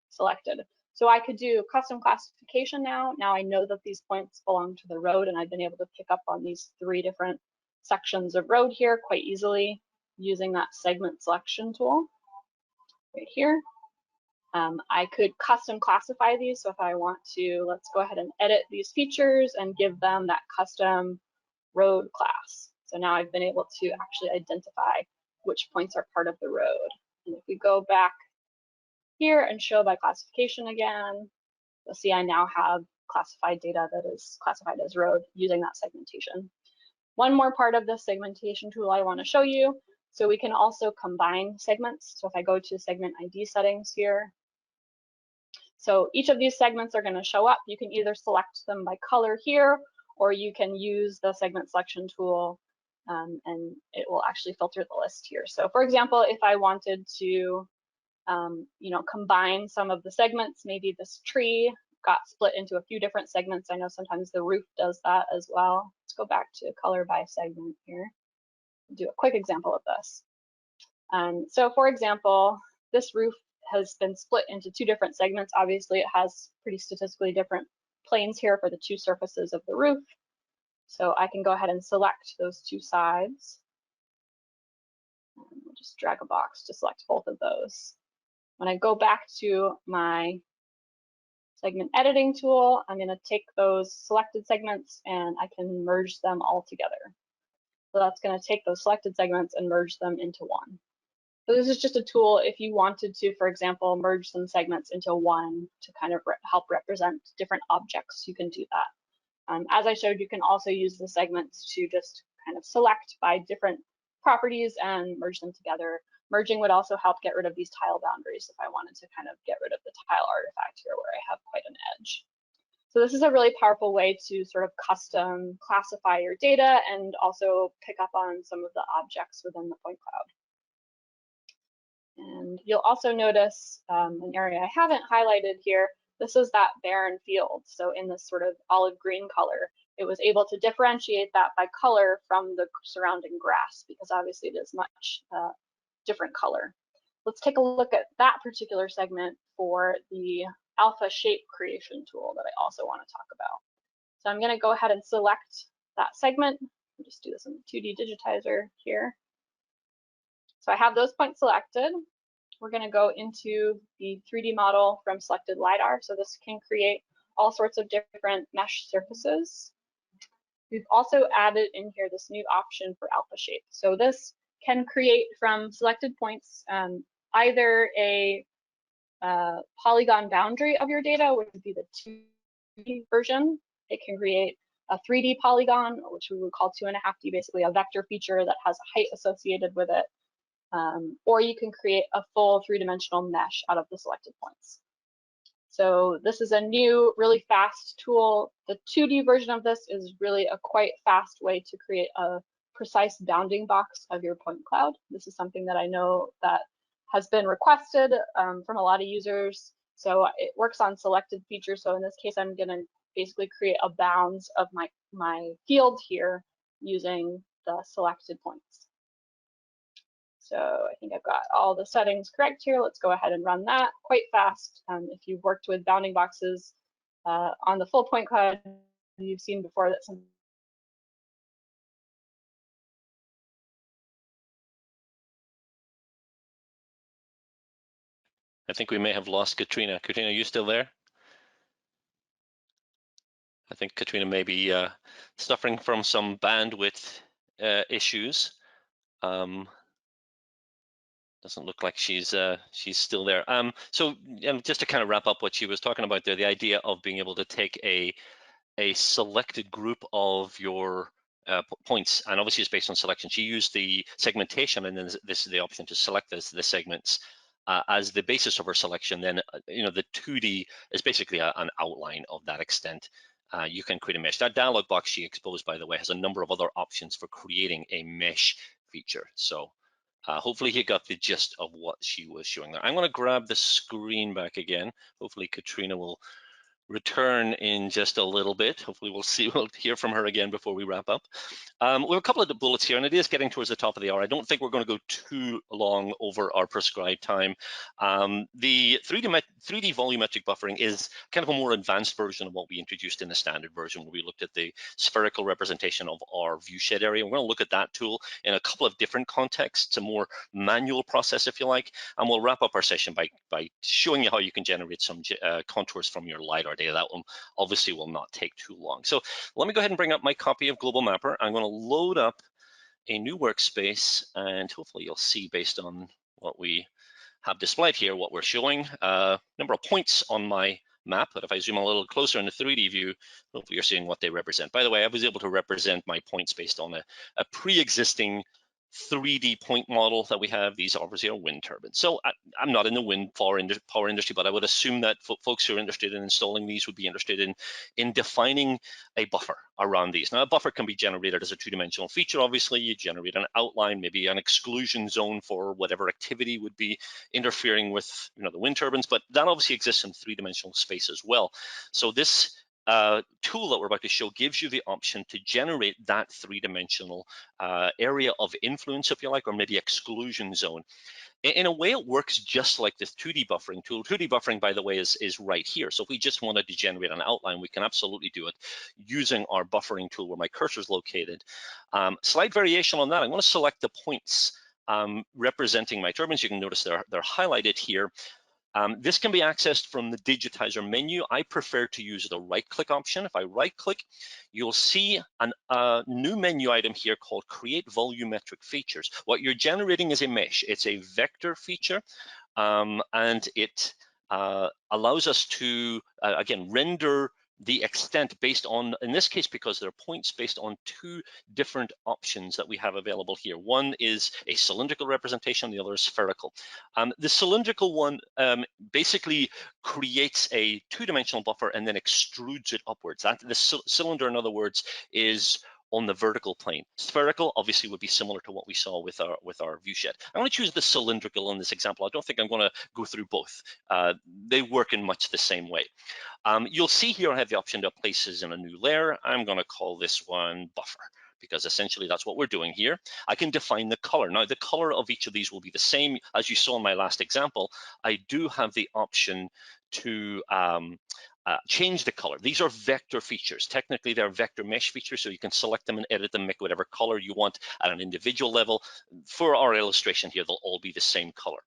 selected. So I could do custom classification now. Now I know that these points belong to the road, and I've been able to pick up on these 3 different sections of road here quite easily using that segment selection tool right here. I could custom classify these. So if I want to, let's go ahead and edit these features and give them that custom road class. So now I've been able to actually identify which points are part of the road. And if we go back here and show by classification again, you'll see I now have classified data that is classified as road using that segmentation. One more part of the segmentation tool I want to show you. So we can also combine segments. So if I go to segment ID settings here, so each of these segments are going to show up. You can either select them by color here, or you can use the segment selection tool and it will actually filter the list here. So for example, if I wanted to combine some of the segments, maybe this tree got split into a few different segments. I know sometimes the roof does that as well. Let's go back to color by segment here. Do a quick example of this. So for example, this roof has been split into 2 different segments. Obviously, it has pretty statistically different planes here for the 2 surfaces of the roof. So I can go ahead and select those 2 sides. And we'll just drag a box to select both of those. When I go back to my segment editing tool, I'm going to take those selected segments and I can merge them all together. So that's going to take those selected segments and merge them into one. So this is just a tool if you wanted to, for example, merge some segments into one to kind of help represent different objects, you can do that. As I showed, you can also use the segments to just kind of select by different properties and merge them together. Merging would also help get rid of these tile boundaries if I wanted to kind of get rid of the tile artifact here where I have quite an edge. So this is a really powerful way to sort of custom classify your data and also pick up on some of the objects within the point cloud. And you'll also notice an area I haven't highlighted here. This is that barren field. So in this sort of olive green color, it was able to differentiate that by color from the surrounding grass, because obviously it is much different color. Let's take a look at that particular segment for the alpha shape creation tool that I also want to talk about. So I'm going to go ahead and select that segment. I'll just do this in the 2D digitizer here. So I have those points selected. We're going to go into the 3D model from selected LiDAR. So this can create all sorts of different mesh surfaces. We've also added in here this new option for alpha shape. So this can create from selected points either a polygon boundary of your data, which would be the 2D version. It can create a 3D polygon, which we would call 2.5D, basically a vector feature that has a height associated with it. Or you can create a full 3-dimensional mesh out of the selected points. So this is a new, really fast tool. The 2D version of this is really a quite fast way to create a precise bounding box of your point cloud. This is something that I know that has been requested from a lot of users. So it works on selected features. So in this case, I'm going to basically create a bounds of my field here using the selected points. So I think I've got all the settings correct here. Let's go ahead and run that quite fast. If you've worked with bounding boxes on the full point cloud, you've seen before that some I think we may have lost Katrina. Katrina, are you still there? I think Katrina may be suffering from some bandwidth issues. Doesn't look like she's still there. So just to kind of wrap up what she was talking about there, the idea of being able to take a selected group of your points, and obviously it's based on selection. She used the segmentation, and then this is the option to select the segments as the basis of her selection. Then the 2D is basically an outline of that extent. You can create a mesh. That dialog box she exposed, by the way, has a number of other options for creating a mesh feature. So hopefully you got the gist of what she was showing there. I'm going to grab the screen back again. Hopefully Katrina will return in just a little bit. Hopefully we'll hear from her again before we wrap up. We have a couple of the bullets here, and it is getting towards the top of the hour. I don't think we're going to go too long over our prescribed time. The 3D volumetric buffering is kind of a more advanced version of what we introduced in the standard version, where we looked at the spherical representation of our viewshed area. We're going to look at that tool in a couple of different contexts, a more manual process, if you like, and we'll wrap up our session by showing you how you can generate some contours from your LiDAR data. That one obviously will not take too long. So let me go ahead and bring up my copy of Global Mapper. I'm going to load up a new workspace, and hopefully you'll see, based on what we have displayed here, what we're showing. Number of points on my map, but if I zoom a little closer in the 3D view, hopefully you're seeing what they represent. By the way, I was able to represent my points based on a pre-existing 3D point model that we have. These obviously are wind turbines. So I'm not in the wind power industry, but I would assume that folks who are interested in installing these would be interested in defining a buffer around these. Now, a buffer can be generated as a 2-dimensional feature. Obviously, you generate an outline, maybe an exclusion zone for whatever activity would be interfering with the wind turbines, but that obviously exists in 3-dimensional space as well. So this tool that we're about to show gives you the option to generate that 3-dimensional area of influence, if you like, or maybe exclusion zone. In a way, it works just like this 2D buffering tool. 2D buffering, by the way, is right here. So if we just wanted to generate an outline, we can absolutely do it using our buffering tool where my cursor is located. Slight variation on that. I'm going to select the points representing my turbines. You can notice they're highlighted here. This can be accessed from the digitizer menu. I prefer to use the right-click option. If I right-click, you'll see a new menu item here called Create Volumetric Features. What you're generating is a mesh. It's a vector feature, and it allows us to, again, render the extent based on, in this case, because there are points based on 2 different options that we have available here. One is a cylindrical representation, the other is spherical. The cylindrical one basically creates a 2-dimensional buffer and then extrudes it upwards. The cylinder, in other words, is on the vertical plane. Spherical obviously would be similar to what we saw with our view shed. I'm going to choose the cylindrical in this example. I don't think I'm going to go through both. They work in much the same way. You'll see here I have the option to place this in a new layer. I'm going to call this one buffer, because essentially that's what we're doing here. I can define the color. Now, the color of each of these will be the same. As you saw in my last example, I do have the option to change the color. These are vector features. Technically, they're vector mesh features, so you can select them and edit them, make whatever color you want at an individual level. For our illustration here, they'll all be the same color.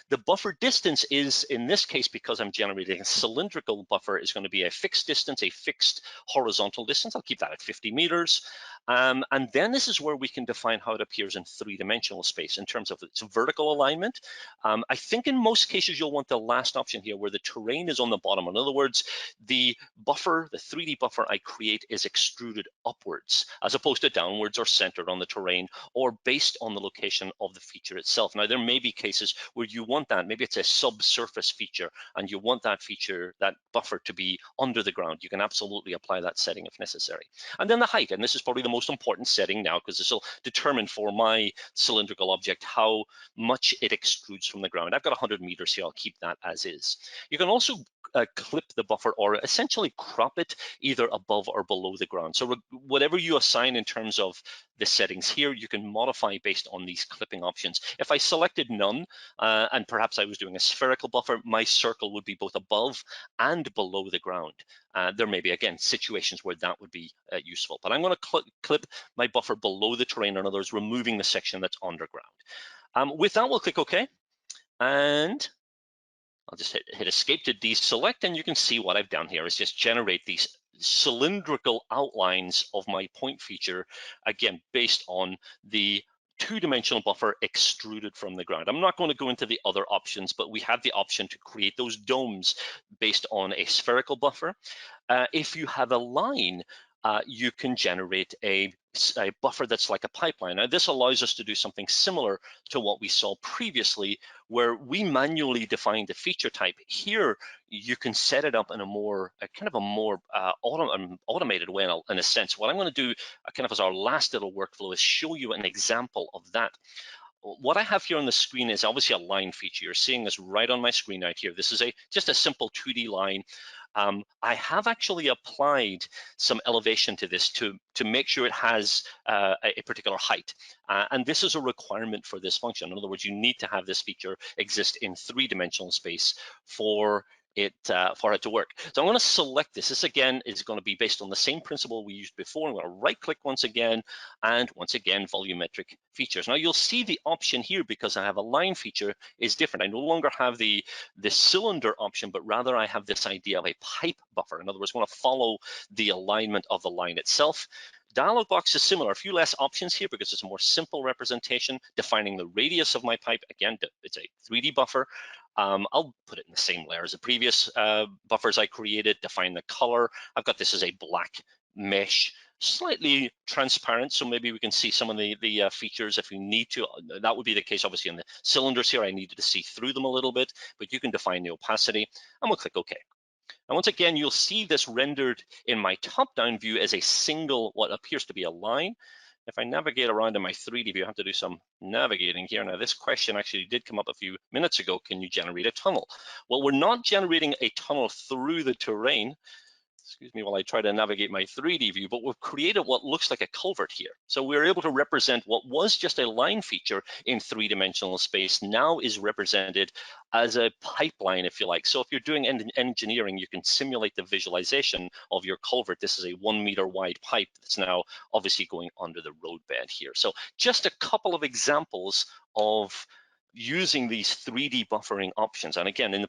The buffer distance is, in this case, because I'm generating a cylindrical buffer, is going to be a fixed distance, a fixed horizontal distance. I'll keep that at 50 meters. And then this is where we can define how it appears in three-dimensional space in terms of its vertical alignment. I think in most cases you'll want the last option here where the terrain is on the bottom. In other words, the buffer, the 3D buffer I create is extruded upwards as opposed to downwards or centered on the terrain or based on the location of the feature itself. Now, there may be cases where you want that. Maybe it's a subsurface feature and you want that feature, that buffer, to be under the ground. You can absolutely apply that setting if necessary. And then the height, and this is probably the most important setting now because this will determine for my cylindrical object how much it extrudes from the ground. I've got 100 meters here. I'll keep that as is. You can also clip the buffer or essentially crop it either above or below the ground. So whatever you assign in terms of the settings here, you can modify based on these clipping options. If I selected none, and perhaps I was doing a spherical buffer, my circle would be both above and below the ground. There may be, again, situations where that would be useful, but I'm going to clip my buffer below the terrain, in other words, removing the section that's underground. With that, we'll click OK, and I'll just hit escape to deselect, and you can see what I've done here is just generate these cylindrical outlines of my point feature, again, based on the two-dimensional buffer extruded from the ground. I'm not going to go into the other options, but we have the option to create those domes based on a spherical buffer. If you have a line, you can generate a buffer that's like a pipeline. Now, this allows us to do something similar to what we saw previously, where we manually defined the feature type. Here, you can set it up in a more automated way in a sense. What I'm going to do, kind of as our last little workflow, is show you an example of that. What I have here on the screen is obviously a line feature. You're seeing this right on my screen right here. This is just a simple 2D line. I have actually applied some elevation to this to make sure it has a particular height. And this is a requirement for this function. In other words, you need to have this feature exist in three-dimensional space for it to work. So I'm going to select this. This again is going to be based on the same principle we used before. I'm going to right click once again, and once again volumetric features. Now you'll see the option here, because I have a line feature, is different. I no longer have the cylinder option, but rather I have this idea of a pipe buffer. In other words, I want to follow the alignment of the line itself. Dialog box is similar, a few less options here because it's a more simple representation, defining the radius of my pipe. Again, it's a 3D buffer. I'll put it in the same layer as the previous buffers I created, define the color. I've got this as a black mesh, slightly transparent, so maybe we can see some of the features if we need to. That would be the case, obviously, in the cylinders here. I needed to see through them a little bit, but you can define the opacity, and we'll click OK. And once again, you'll see this rendered in my top-down view as a single, what appears to be a line. If I navigate around in my 3D view, I have to do some navigating here. Now, this question actually did come up a few minutes ago. Can you generate a tunnel? Well, we're not generating a tunnel through the terrain. Excuse me while I try to navigate my 3D view, but we've created what looks like a culvert here. So we're able to represent what was just a line feature in three-dimensional space now is represented as a pipeline, if you like. So if you're doing engineering, you can simulate the visualization of your culvert. This is a 1 meter wide pipe that's now obviously going under the roadbed here. So just a couple of examples of using these 3D buffering options. And again,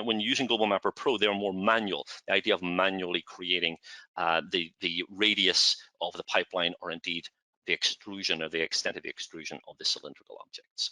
when using Global Mapper Pro, they're more manual. The idea of manually creating the radius of the pipeline, or indeed the extrusion or the extent of the extrusion of the cylindrical objects.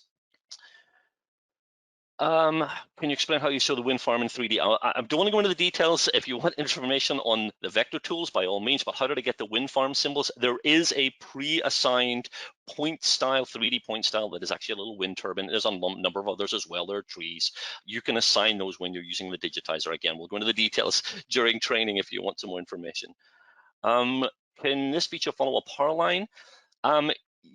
Can you explain how you show the wind farm in 3D? I don't want to go into the details. If you want information on the vector tools, by all means, but how did I get the wind farm symbols? There is a pre-assigned point style, 3D point style, that is actually a little wind turbine. There's a number of others as well. There are trees. You can assign those when you're using the digitizer. Again, we'll go into the details during training if you want some more information. can this feature follow a power line?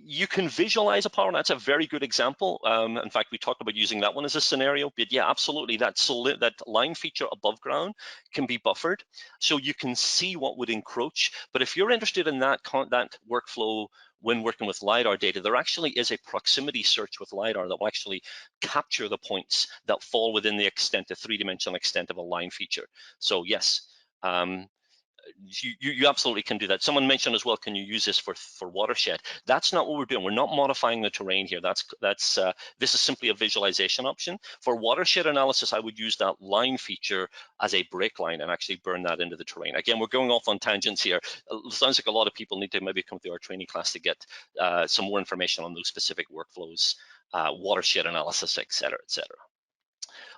You can visualize a power line. That's a very good example. In fact, we talked about using that one as a scenario, but yeah, absolutely. That line feature above ground can be buffered, so you can see what would encroach. But if you're interested in that workflow when working with LiDAR data, there actually is a proximity search with LiDAR that will actually capture the points that fall within the three-dimensional extent of a line feature. So yes, you absolutely can do that. Someone mentioned as well, can you use this for watershed? That's not what we're doing. We're not modifying the terrain here. This is simply a visualization option. For watershed analysis, I would use that line feature as a break line and actually burn that into the terrain. Again, we're going off on tangents here. It sounds like a lot of people need to maybe come through our training class to get some more information on those specific workflows, watershed analysis, et cetera, et cetera.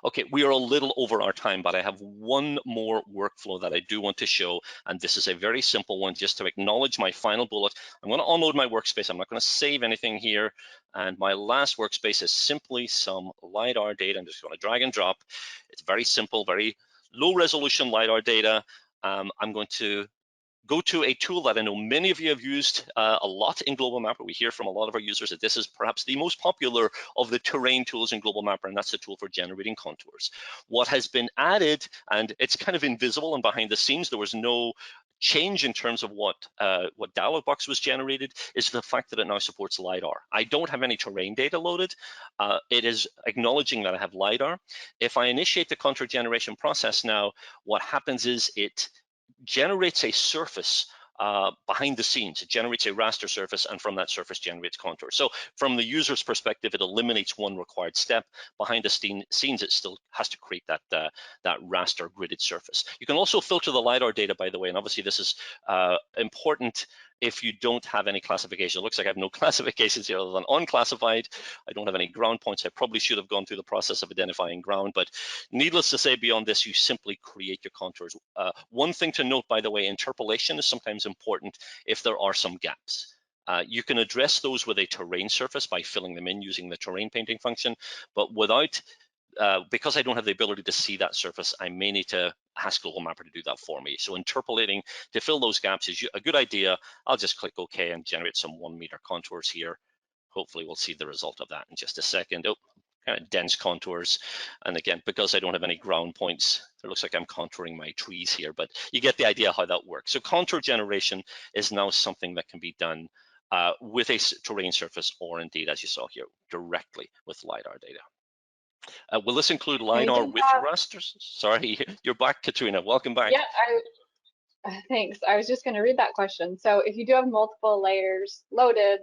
Okay, we are a little over our time, but I have one more workflow that I do want to show, and this is a very simple one just to acknowledge my final bullet. I'm going to unload my workspace. I'm not going to save anything here, and my last workspace is simply some LiDAR data. I'm just going to drag and drop. It's very simple, very low resolution LiDAR data. I'm going to go to a tool that I know many of you have used a lot in Global Mapper. We hear from a lot of our users that this is perhaps the most popular of the terrain tools in Global Mapper, and that's the tool for generating contours. What has been added, and it's kind of invisible and behind the scenes, there was no change in terms of what dialog box was generated, is the fact that it now supports LiDAR. I don't have any terrain data loaded. It is acknowledging that I have LiDAR. If I initiate the contour generation process now, what happens is it generates a surface behind the scenes. It generates a raster surface, and from that surface generates contours. So from the user's perspective, it eliminates one required step. Behind the scenes, it still has to create that raster gridded surface. You can also filter the LiDAR data, by the way, and obviously this is important if you don't have any classification. It looks like I have no classifications here other than unclassified. I don't have any ground points. I probably should have gone through the process of identifying ground, but needless to say, beyond this, you simply create your contours. One thing to note, by the way, interpolation is sometimes important if there are some gaps. You can address those with a terrain surface by filling them in using the terrain painting function, but without because I don't have the ability to see that surface, I may need to ask Global Mapper to do that for me. So interpolating to fill those gaps is a good idea. I'll just click OK and generate some 1 meter contours here. Hopefully we'll see the result of that in just a second. Oh, kind of dense contours. And again, because I don't have any ground points, it looks like I'm contouring my trees here, but you get the idea how that works. So contour generation is now something that can be done with a terrain surface, or indeed, as you saw here, directly with LiDAR data. Will this include LiDAR with rasters? Sorry, you're back, Katrina. Welcome back. Yeah, thanks. I was just going to read that question. So if you do have multiple layers loaded,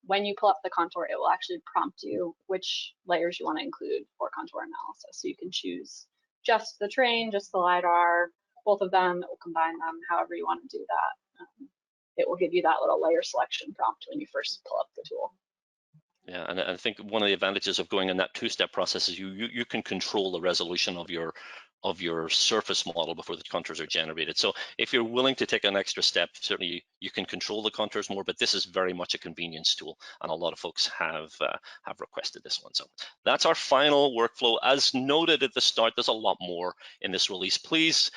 when you pull up the contour, it will actually prompt you which layers you want to include for contour analysis. So you can choose just the terrain, just the LiDAR, both of them. It will combine them however you want to do that. It will give you that little layer selection prompt when you first pull up the tool. Yeah, and I think one of the advantages of going in that two-step process is you can control the resolution of your surface model before the contours are generated. So if you're willing to take an extra step, certainly you can control the contours more, but this is very much a convenience tool, and a lot of folks have requested this one. So that's our final workflow. As noted at the start, there's a lot more in this release. Please,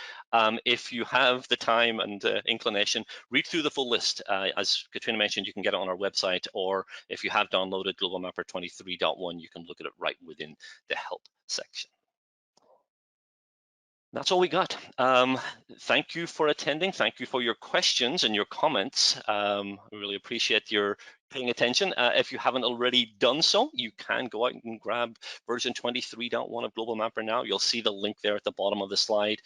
if you have the time and inclination, read through the full list. As Katrina mentioned, you can get it on our website, or if you have downloaded Global Mapper 23.1, you can look at it right within the help section. That's all we got. Thank you for attending. Thank you for your questions and your comments. I really appreciate your paying attention. If you haven't already done so, you can go out and grab version 23.1 of Global Mapper now. You'll see the link there at the bottom of the slide,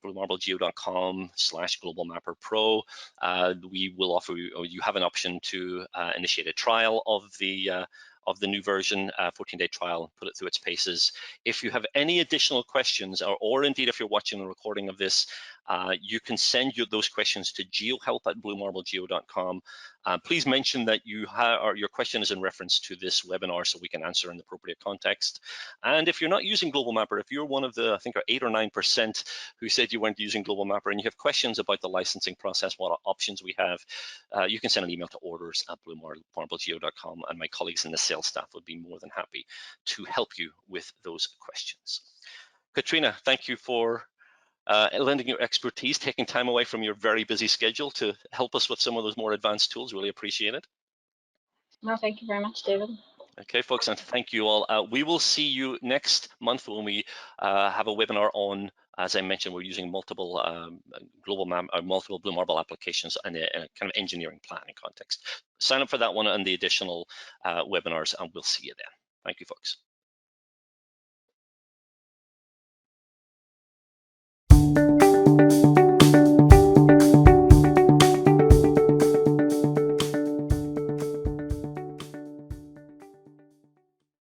bluemarblegeo.com/Global Mapper Pro. We will offer you have an option to initiate a trial of the new version, 14-day trial, put it through its paces. If you have any additional questions, or indeed if you're watching a recording of this, you can send those questions to geohelp@bluemarblegeo.com. Please mention that your question is in reference to this webinar so we can answer in the appropriate context. And if you're not using Global Mapper, if you're one of the, I think, 8 or 9% who said you weren't using Global Mapper and you have questions about the licensing process, what options we have, you can send an email to orders@bluemarblegeo.com, and my colleagues in the sales staff would be more than happy to help you with those questions. Katrina, thank you for lending your expertise, taking time away from your very busy schedule to help us with some of those more advanced tools. Really appreciate it. No, thank you very much, David. Okay, folks, and thank you all. We will see you next month when we have a webinar on, as I mentioned, we're using multiple multiple Blue Marble applications in a kind of engineering planning context. Sign up for that one and the additional webinars, and we'll see you then. Thank you, folks.